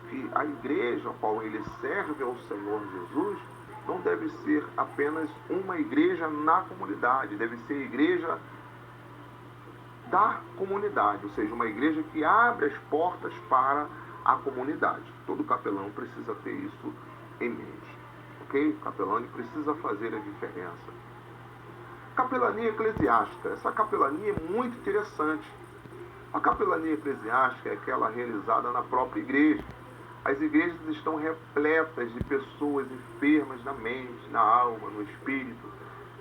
que a igreja a qual ele serve ao Senhor Jesus não deve ser apenas uma igreja na comunidade, deve ser a igreja da comunidade, ou seja, uma igreja que abre as portas para a comunidade. Todo capelão precisa ter isso em mente, ok? O capelão ele precisa fazer a diferença. Capelania eclesiástica. Essa capelania é muito interessante. A capelania eclesiástica é aquela realizada na própria igreja. As igrejas estão repletas de pessoas enfermas na mente, na alma, no espírito,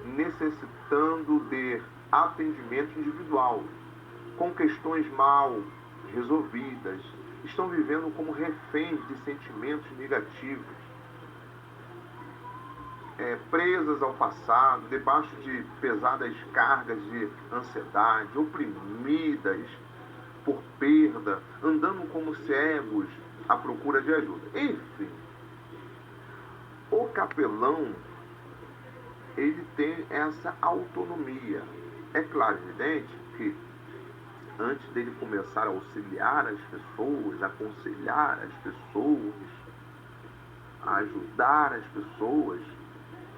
necessitando de atendimento individual, com questões mal resolvidas, estão vivendo como reféns de sentimentos negativos, presas ao passado, debaixo de pesadas cargas de ansiedade, oprimidas por perda, andando como cegos à procura de ajuda. Enfim, o capelão, ele tem essa autonomia. É claro, evidente, que antes dele começar a auxiliar as pessoas, aconselhar as pessoas, a ajudar as pessoas,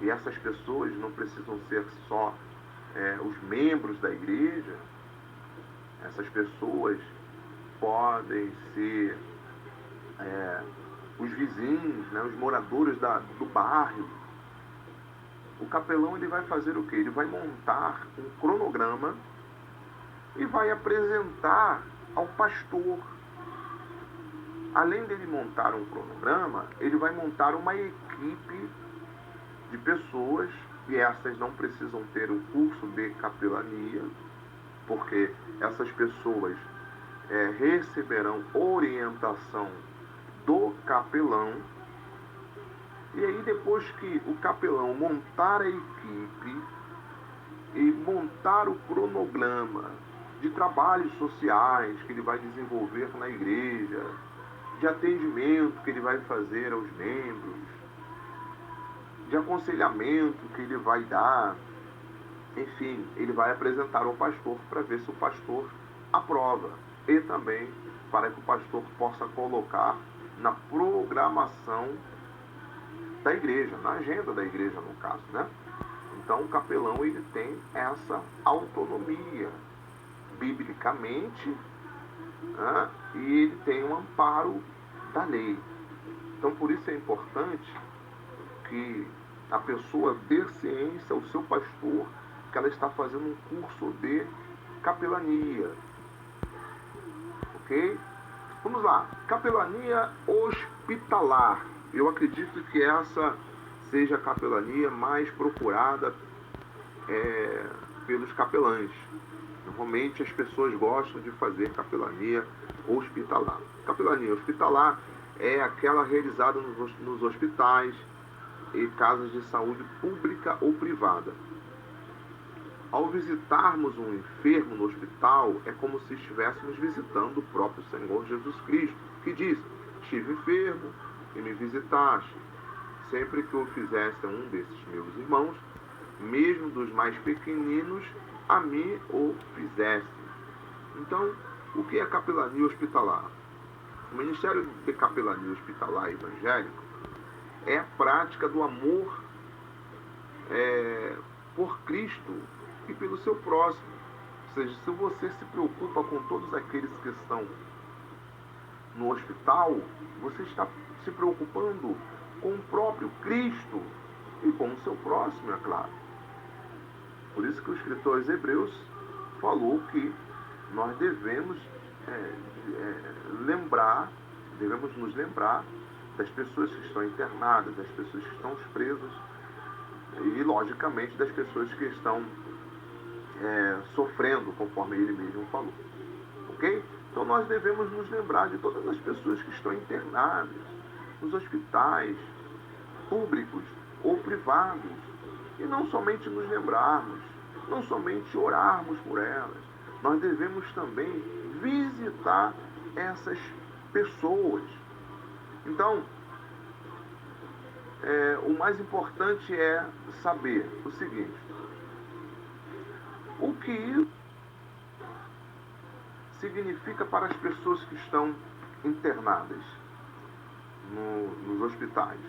e essas pessoas não precisam ser só os membros da igreja, essas pessoas podem ser os vizinhos, né, os moradores do bairro. O capelão, ele vai fazer o quê? Ele vai montar um cronograma e vai apresentar ao pastor. Além dele montar um cronograma, ele vai montar uma equipe de pessoas, e essas não precisam ter o curso de capelania, porque essas pessoas receberão orientação do capelão. E aí, depois que o capelão montar a equipe e montar o cronograma de trabalhos sociais que ele vai desenvolver na igreja, de atendimento que ele vai fazer aos membros, de aconselhamento que ele vai dar, enfim, ele vai apresentar ao pastor para ver se o pastor aprova, e também para que o pastor possa colocar na programação da igreja, na agenda da igreja, no caso, né? Então, o capelão, ele tem essa autonomia biblicamente, né? E ele tem um amparo da lei. Então, por isso é importante que a pessoa dê ciência ao seu pastor que ela está fazendo um curso de capelania. Ok? Vamos lá. Capelania hospitalar. Eu acredito que essa seja a capelania mais procurada pelos capelães. Normalmente as pessoas gostam de fazer capelania hospitalar. Capelania hospitalar é aquela realizada nos hospitais e casas de saúde pública ou privada. Ao visitarmos um enfermo no hospital, é como se estivéssemos visitando o próprio Senhor Jesus Cristo, que diz: estive enfermo e me visitaste. Sempre que o fizesse a um desses meus irmãos, mesmo dos mais pequeninos, a mim o fizesse. Então, o que é capelania hospitalar? O Ministério de Capelania Hospitalar Evangélico é a prática do amor por Cristo e pelo seu próximo. Ou seja, se você se preocupa com todos aqueles que estão no hospital, você está se preocupando com o próprio Cristo e com o seu próximo, é claro. Por isso que o escritor aos Hebreus falou que nós devemos nos lembrar das pessoas que estão internadas, das pessoas que estão presas e, logicamente, das pessoas que estão sofrendo, conforme ele mesmo falou. Ok? Então nós devemos nos lembrar de todas as pessoas que estão internadas nos hospitais públicos ou privados, e não somente nos lembrarmos, não somente orarmos por elas, nós devemos também visitar essas pessoas. Então, o mais importante é saber o seguinte: o que significa para as pessoas que estão internadas nos hospitais?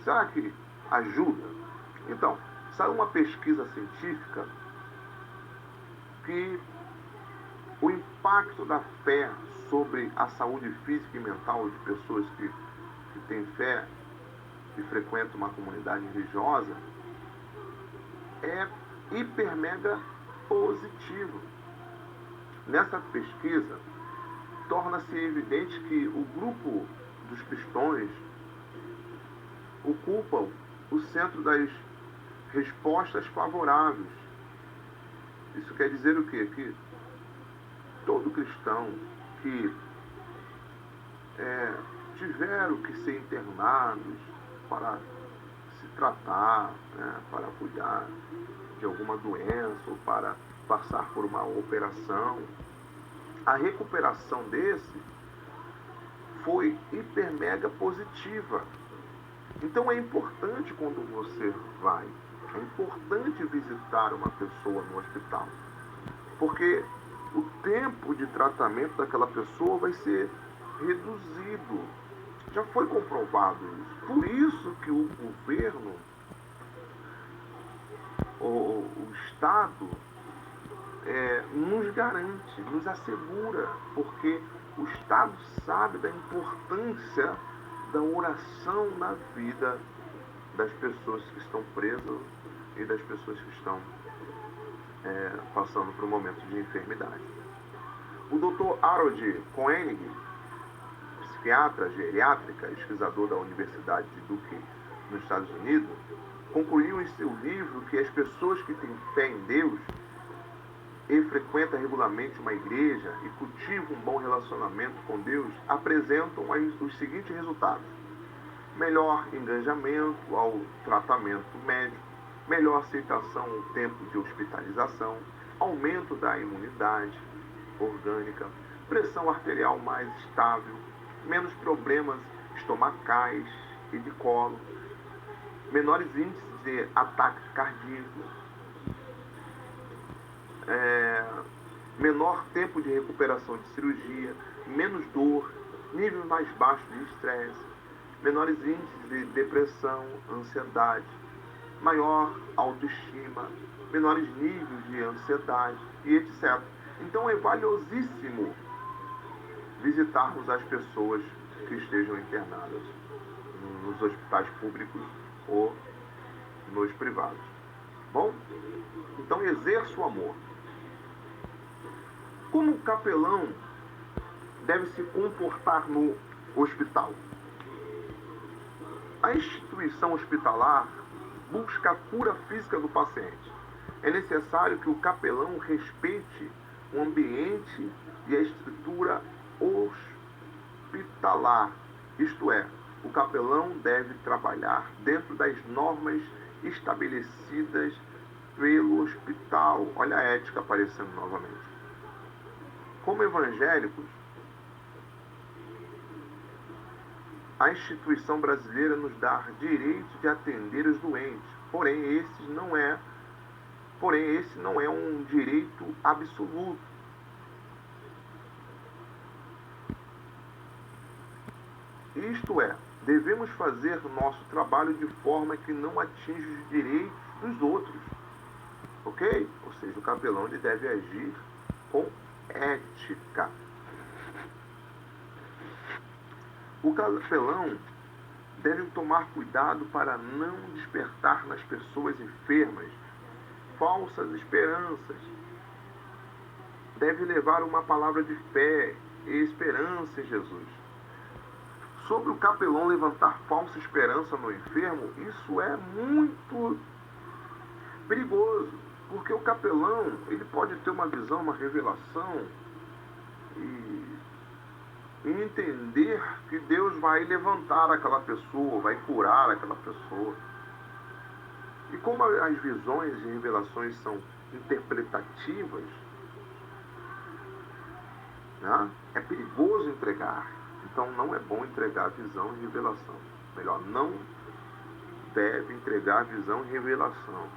Será que ajuda? Então, saiu uma pesquisa científica que o impacto da fé sobre a saúde física e mental de pessoas que têm fé e frequentam uma comunidade religiosa é hiper mega positivo. Nessa pesquisa, torna-se evidente que o grupo dos cristãos ocupam o centro das respostas favoráveis. Isso quer dizer o quê? Que todo cristão que tiveram que ser internados para se tratar, né, para cuidar de alguma doença ou para passar por uma operação, a recuperação desse foi hiper mega positiva. Então é importante quando você vai, é importante visitar uma pessoa no hospital, porque o tempo de tratamento daquela pessoa vai ser reduzido. Já foi comprovado isso. Por isso que o governo, o Estado, nos garante, nos assegura, porque o Estado sabe da importância da oração na vida das pessoas que estão presas e das pessoas que estão passando por um momento de enfermidade. O Dr. Harold Koenig, psiquiatra geriátrica e pesquisador da Universidade de Duke, nos Estados Unidos, concluiu em seu livro que as pessoas que têm fé em Deus e frequentam regularmente uma igreja e cultivam um bom relacionamento com Deus apresentam os seguintes resultados: melhor engajamento ao tratamento médico, melhor aceitação ao tempo de hospitalização, aumento da imunidade orgânica, pressão arterial mais estável, menos problemas estomacais e de colo, menores índices de ataques cardíacos, menor tempo de recuperação de cirurgia, menos dor, nível mais baixo de estresse, menores índices de depressão, ansiedade, maior autoestima, menores níveis de ansiedade e etc. Então é valiosíssimo visitarmos as pessoas que estejam internadas nos hospitais públicos ou nos privados. Bom, então exerça o amor. Como o capelão deve se comportar no hospital? A instituição hospitalar busca a cura física do paciente. É necessário que o capelão respeite o ambiente e a estrutura hospitalar. Isto é, o capelão deve trabalhar dentro das normas estabelecidas pelo hospital. Olha a ética aparecendo novamente. Como evangélicos, a instituição brasileira nos dá direito de atender os doentes, porém esse não é um direito absoluto. Isto é, devemos fazer nosso trabalho de forma que não atinja os direitos dos outros. Ok? Ou seja, o capelão ele deve agir com ética. O capelão deve tomar cuidado para não despertar nas pessoas enfermas falsas esperanças. Deve levar uma palavra de fé e esperança em Jesus. Sobre o capelão levantar falsa esperança no enfermo, isso é muito perigoso, porque o capelão ele pode ter uma visão, uma revelação e entender que Deus vai levantar aquela pessoa, vai curar aquela pessoa. E como as visões e revelações são interpretativas, né, é perigoso entregar. Então não é bom entregar visão e revelação. Melhor, não deve entregar visão e revelação.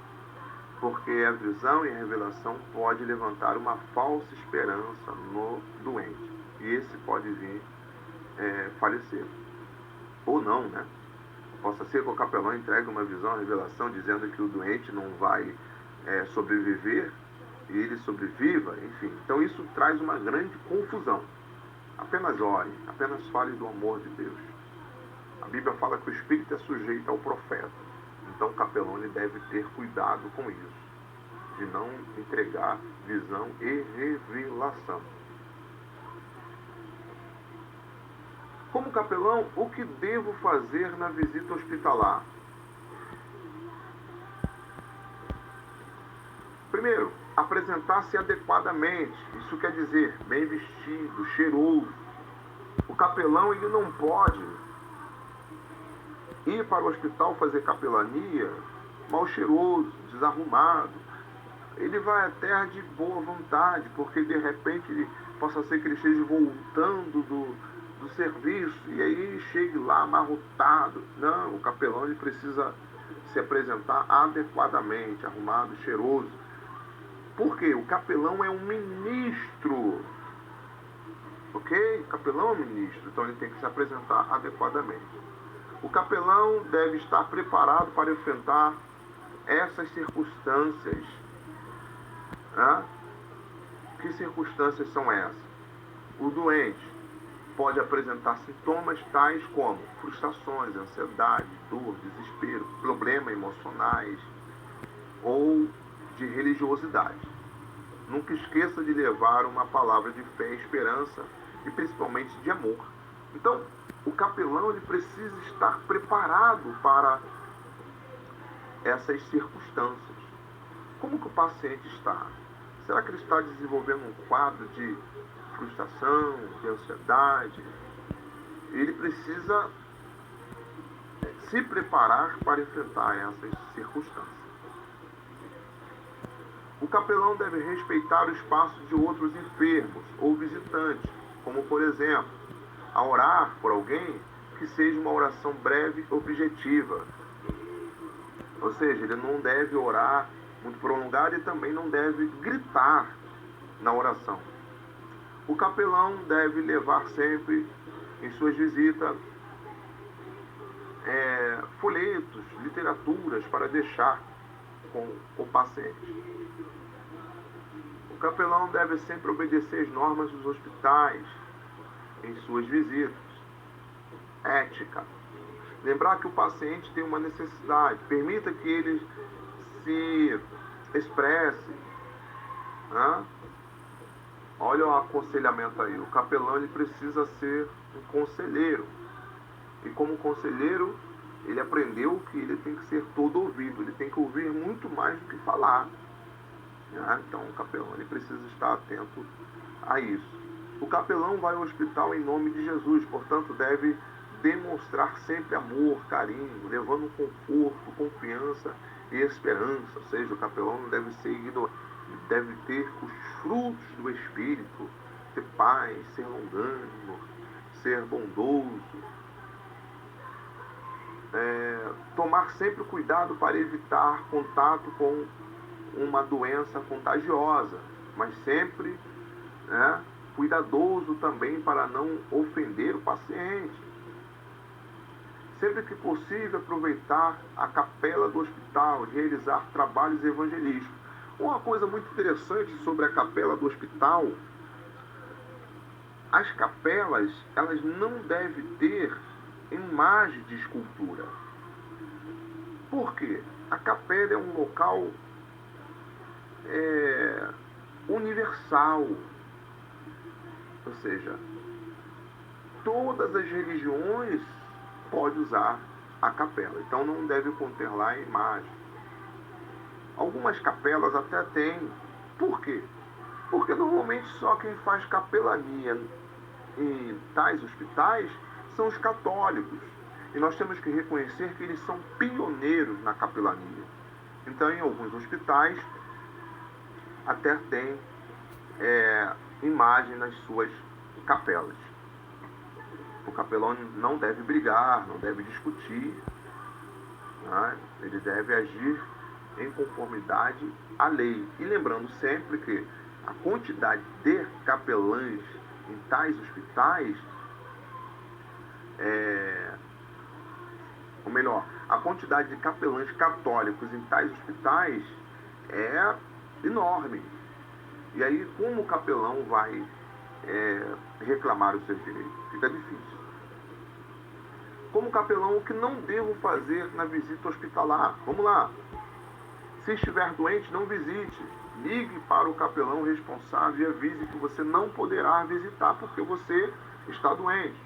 Porque a visão e a revelação pode levantar uma falsa esperança no doente. E esse pode vir falecer. Ou não, né? Possa ser que o capelão entregue uma visão, uma revelação, dizendo que o doente não vai sobreviver e ele sobreviva, enfim. Então isso traz uma grande confusão. Apenas ore, apenas fale do amor de Deus. A Bíblia fala que o Espírito é sujeito ao profeta. Então o capelão ele deve ter cuidado com isso, de não entregar visão e revelação. Como capelão, o que devo fazer na visita hospitalar? Primeiro, apresentar-se adequadamente. Isso quer dizer, bem vestido, cheiroso. O capelão, ele não pode ir para o hospital fazer capelania mal cheiroso, desarrumado. Ele vai até de boa vontade, porque de repente ele, possa ser que ele esteja voltando do serviço e aí chegue lá amarrotado. Não, o capelão ele precisa se apresentar adequadamente, arrumado, cheiroso. Por quê? O capelão é um ministro. Ok? O capelão é um ministro, então ele tem que se apresentar adequadamente. O capelão deve estar preparado para enfrentar essas circunstâncias. Né? Que circunstâncias são essas? O doente pode apresentar sintomas tais como frustrações, ansiedade, dor, desespero, problemas emocionais ou de religiosidade. Nunca esqueça de levar uma palavra de fé e esperança e principalmente de amor. Então, o capelão ele precisa estar preparado para essas circunstâncias. Como que o paciente está? Será que ele está desenvolvendo um quadro de frustração, de ansiedade? Ele precisa se preparar para enfrentar essas circunstâncias. O capelão deve respeitar o espaço de outros enfermos ou visitantes, como por exemplo, a orar por alguém que seja uma oração breve e objetiva. Ou seja, ele não deve orar muito prolongado e também não deve gritar na oração. O capelão deve levar sempre em suas visitas folhetos, literaturas para deixar com o paciente. O capelão deve sempre obedecer as normas dos hospitais em suas visitas. Ética. Lembrar que o paciente tem uma necessidade. Permita que ele se expresse. Né? Olha o aconselhamento aí. O capelão ele precisa ser um conselheiro. E como conselheiro, ele aprendeu que ele tem que ser todo ouvido. Ele tem que ouvir muito mais do que falar. Né? Então o capelão ele precisa estar atento a isso. O capelão vai ao hospital em nome de Jesus, portanto deve demonstrar sempre amor, carinho, levando conforto, confiança e esperança. Ou seja, o capelão não deve ser ignorante, deve ter os frutos do Espírito, ser paz, ser longânimo, ser bondoso. Tomar sempre cuidado para evitar contato com uma doença contagiosa, mas sempre cuidadoso também para não ofender o paciente. Sempre que possível, aproveitar a capela do hospital, realizar trabalhos evangelísticos. Uma coisa muito interessante sobre a capela do hospital, as capelas, elas não devem ter imagem de escultura. Por quê? A capela é um local universal. Ou seja, todas as religiões podem usar a capela. Então não deve conter lá a imagem. Algumas capelas até têm. Por quê? Porque normalmente só quem faz capelania em tais hospitais são os católicos. E nós temos que reconhecer que eles são pioneiros na capelania. Então em alguns hospitais até tem imagem nas suas capelas. O capelão não deve brigar, não deve discutir, né? Ele deve agir em conformidade à lei. E lembrando sempre que a quantidade de capelães em tais hospitais, ou melhor, a quantidade de capelães católicos em tais hospitais é enorme. E aí, como o capelão vai reclamar os seus direitos? Fica difícil. Como capelão, o que não devo fazer na visita hospitalar? Vamos lá. Se estiver doente, não visite. Ligue para o capelão responsável e avise que você não poderá visitar porque você está doente.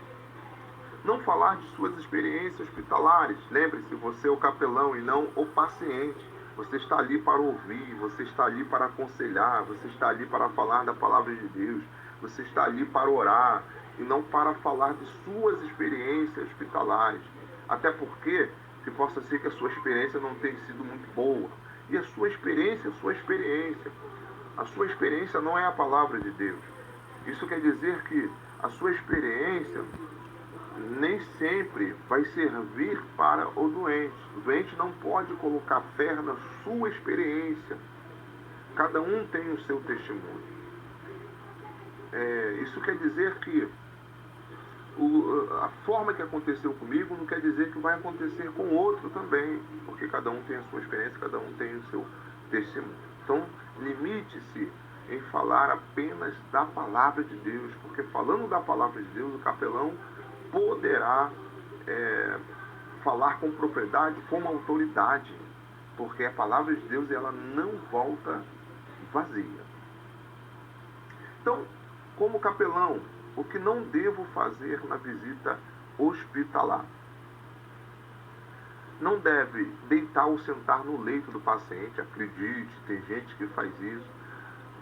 Não falar de suas experiências hospitalares. Lembre-se, você é o capelão e não o paciente. Você está ali para ouvir, você está ali para aconselhar, você está ali para falar da palavra de Deus, você está ali para orar e não para falar de suas experiências hospitalares. Até porque, que possa ser que a sua experiência não tenha sido muito boa. E a sua experiência é a sua experiência. A sua experiência não é a palavra de Deus. Isso quer dizer que a sua experiência nem sempre vai servir para o doente. O doente não pode colocar fé na sua experiência. Cada um tem o seu testemunho. Isso quer dizer que a forma que aconteceu comigo não quer dizer que vai acontecer com outro também, porque cada um tem a sua experiência, cada um tem o seu testemunho. Então, limite-se em falar apenas da palavra de Deus, porque falando da palavra de Deus, o capelão poderá falar com propriedade, com autoridade, porque a palavra de Deus ela não volta vazia. Então, como capelão, o que não devo fazer na visita hospitalar? Não deve deitar ou sentar no leito do paciente, acredite, tem gente que faz isso.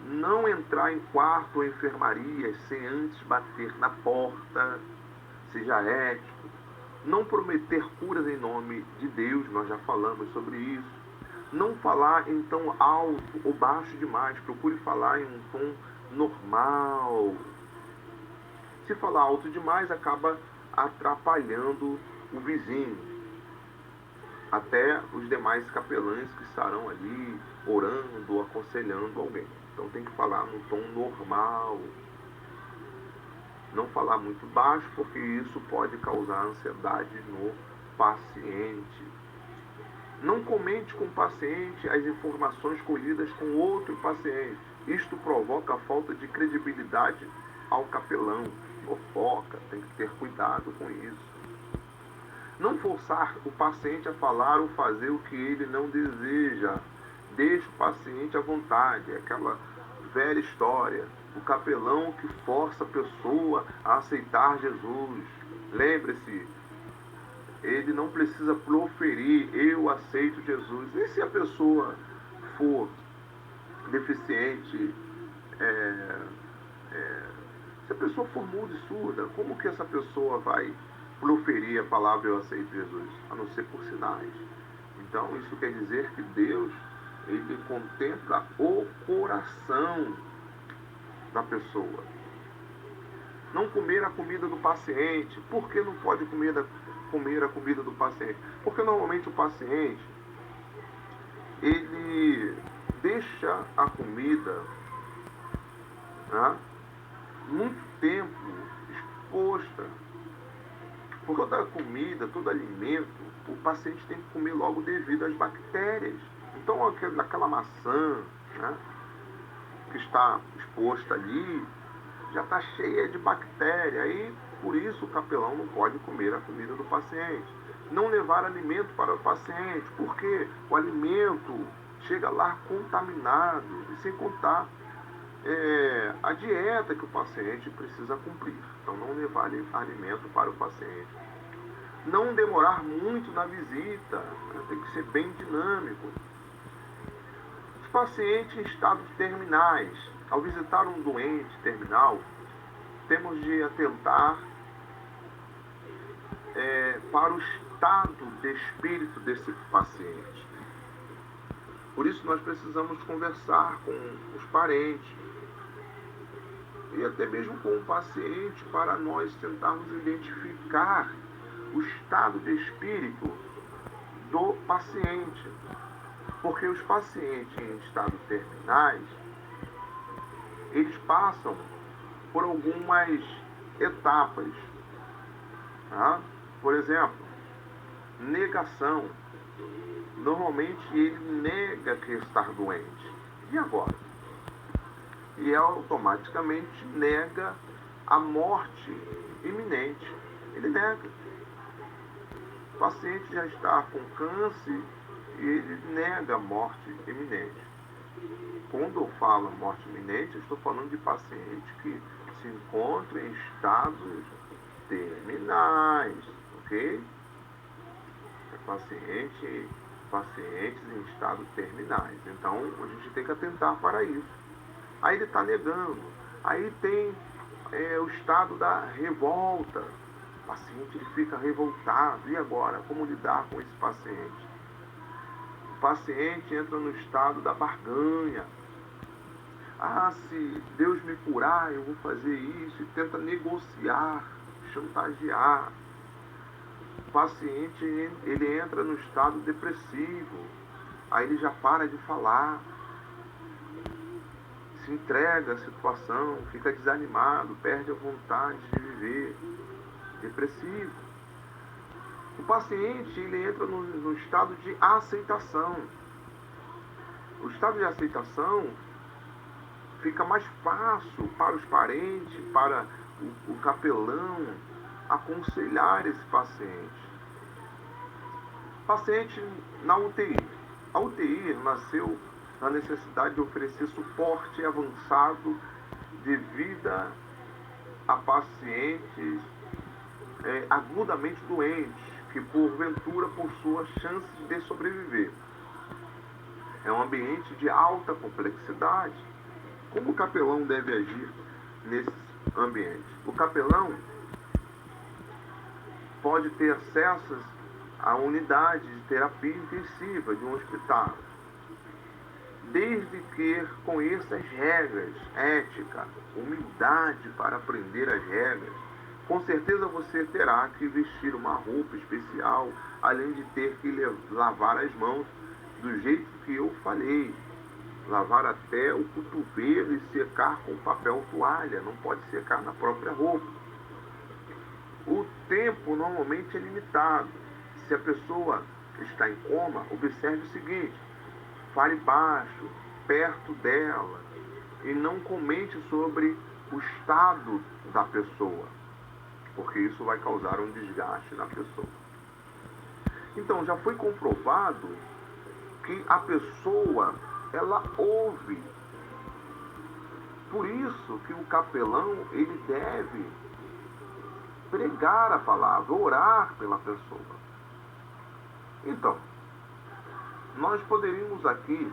Não entrar em quarto ou enfermaria sem antes bater na porta, seja ético. Não prometer curas em nome de Deus, nós já falamos sobre isso. Não falar em tom alto ou baixo demais, procure falar em um tom normal. Se falar alto demais, acaba atrapalhando o vizinho. Até os demais capelães que estarão ali orando ou aconselhando alguém. Então tem que falar num tom normal. Não falar muito baixo, porque isso pode causar ansiedade no paciente. Não comente com o paciente as informações colhidas com outro paciente. Isto provoca a falta de credibilidade ao capelão. Fofoca, tem que ter cuidado com isso. Não forçar o paciente a falar ou fazer o que ele não deseja. Deixe o paciente à vontade. É aquela velha história. O capelão que força a pessoa a aceitar Jesus. Lembre-se, ele não precisa proferir, eu aceito Jesus. E se a pessoa for deficiente, se a pessoa for muda e surda, como que essa pessoa vai proferir a palavra eu aceito Jesus? A não ser por sinais. Então isso quer dizer que Deus, ele contempla o coração da pessoa. Não comer a comida do paciente. Por que não pode comer a comida do paciente? Porque normalmente o paciente, ele deixa a comida, né, muito tempo exposta. Por toda comida, todo alimento, o paciente tem que comer logo devido às bactérias. Então aquela maçã, né, que está exposta ali, já está cheia de bactéria. E por isso o capelão não pode comer a comida do paciente. Não levar alimento para o paciente, porque o alimento chega lá contaminado, e sem contar a dieta que o paciente precisa cumprir. Então não levar alimento para o paciente. Não demorar muito na visita, né? Tem que ser bem dinâmico. Os pacientes em estados terminais, ao visitar um doente terminal, temos de atentar para o estado de espírito desse paciente. Por isso nós precisamos conversar com os parentes e até mesmo com o paciente para nós tentarmos identificar o estado de espírito do paciente. Porque os pacientes em estados terminais, eles passam por algumas etapas. Tá? Por exemplo, negação. Normalmente ele nega que está doente. E agora? E automaticamente nega a morte iminente. Ele nega. O paciente já está com câncer e ele nega a morte iminente. Quando eu falo morte iminente, eu estou falando de paciente que se encontra em estados terminais, ok? Pacientes em estado terminais. Então, a gente tem que atentar para isso. Aí ele está negando. Aí tem o estado da revolta. O paciente ele fica revoltado. E agora? Como lidar com esse paciente? O paciente entra no estado da barganha. Ah, se Deus me curar, eu vou fazer isso. E tenta negociar, chantagear. O paciente ele entra no estado depressivo. Aí ele já para de falar. Se entrega à situação, fica desanimado, perde a vontade de viver, depressivo. O paciente ele entra no estado de aceitação. O estado de aceitação fica mais fácil para os parentes, para o capelão, aconselhar esse paciente. Paciente na UTI. A UTI nasceu na necessidade de oferecer suporte avançado de vida a pacientes agudamente doentes, que porventura possuam chances de sobreviver. É um ambiente de alta complexidade. Como o capelão deve agir nesse ambiente? O capelão pode ter acesso à unidade de terapia intensiva de um hospital, desde que conheça as regras, ética, humildade para aprender as regras. Com certeza você terá que vestir uma roupa especial, além de ter que lavar as mãos do jeito que eu falei. Lavar até o cotovelo e secar com papel toalha, não pode secar na própria roupa. O tempo normalmente é limitado. Se a pessoa está em coma, observe o seguinte: fale baixo, perto dela, e não comente sobre o estado da pessoa, porque isso vai causar um desgaste na pessoa. Então, já foi comprovado que a pessoa, ela ouve. Por isso que o capelão, ele deve pregar a palavra, orar pela pessoa. Então, nós poderíamos aqui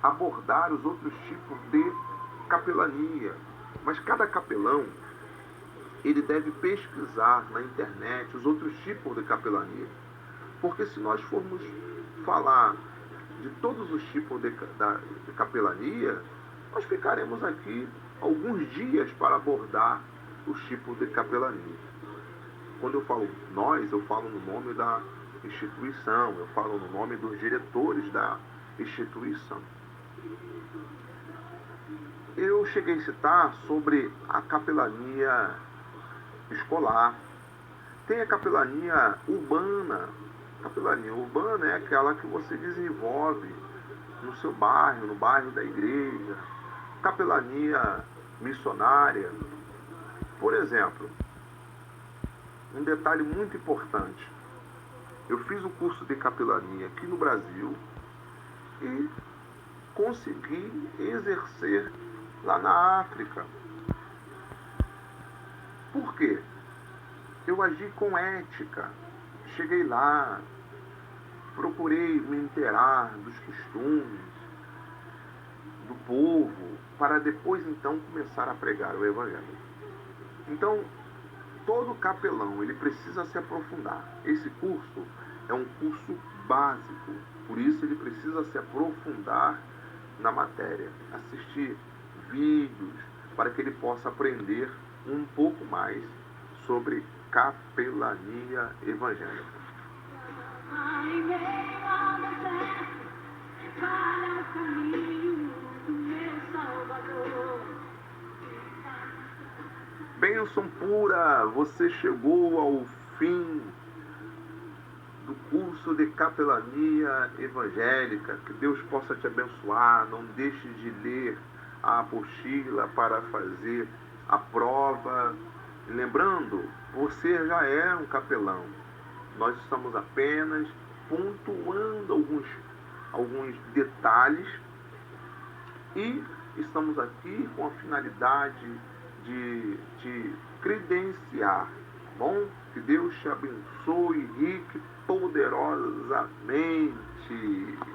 abordar os outros tipos de capelania, mas cada capelão ele deve pesquisar na internet os outros tipos de capelania, porque se nós formos falar de todos os tipos de capelania, nós ficaremos aqui alguns dias para abordar os tipos de capelania. Quando eu falo nós, eu falo no nome da instituição, eu falo no nome dos diretores da instituição. Eu cheguei a citar sobre a capelania escolar. Tem a capelania urbana. A capelania urbana é aquela que você desenvolve no seu bairro, no bairro da igreja. Capelania missionária. Por exemplo, um detalhe muito importante. Eu fiz o curso de capelania aqui no Brasil e consegui exercer lá na África. Por quê? Eu agi com ética. Cheguei lá, procurei me inteirar dos costumes do povo, para depois então começar a pregar o Evangelho. Então, todo capelão ele precisa se aprofundar. Esse curso é um curso básico, por isso ele precisa se aprofundar na matéria, assistir vídeos para que ele possa aprender um pouco mais sobre capelania evangélica. Bênção pura, você chegou ao fim do curso de capelania evangélica. Que Deus possa te abençoar. Não deixe de ler a apostila para fazer a prova. Lembrando, você já é um capelão. Nós estamos apenas pontuando alguns detalhes e estamos aqui com a finalidade de te credenciar Bom, que Deus te abençoe rique e poderosamente.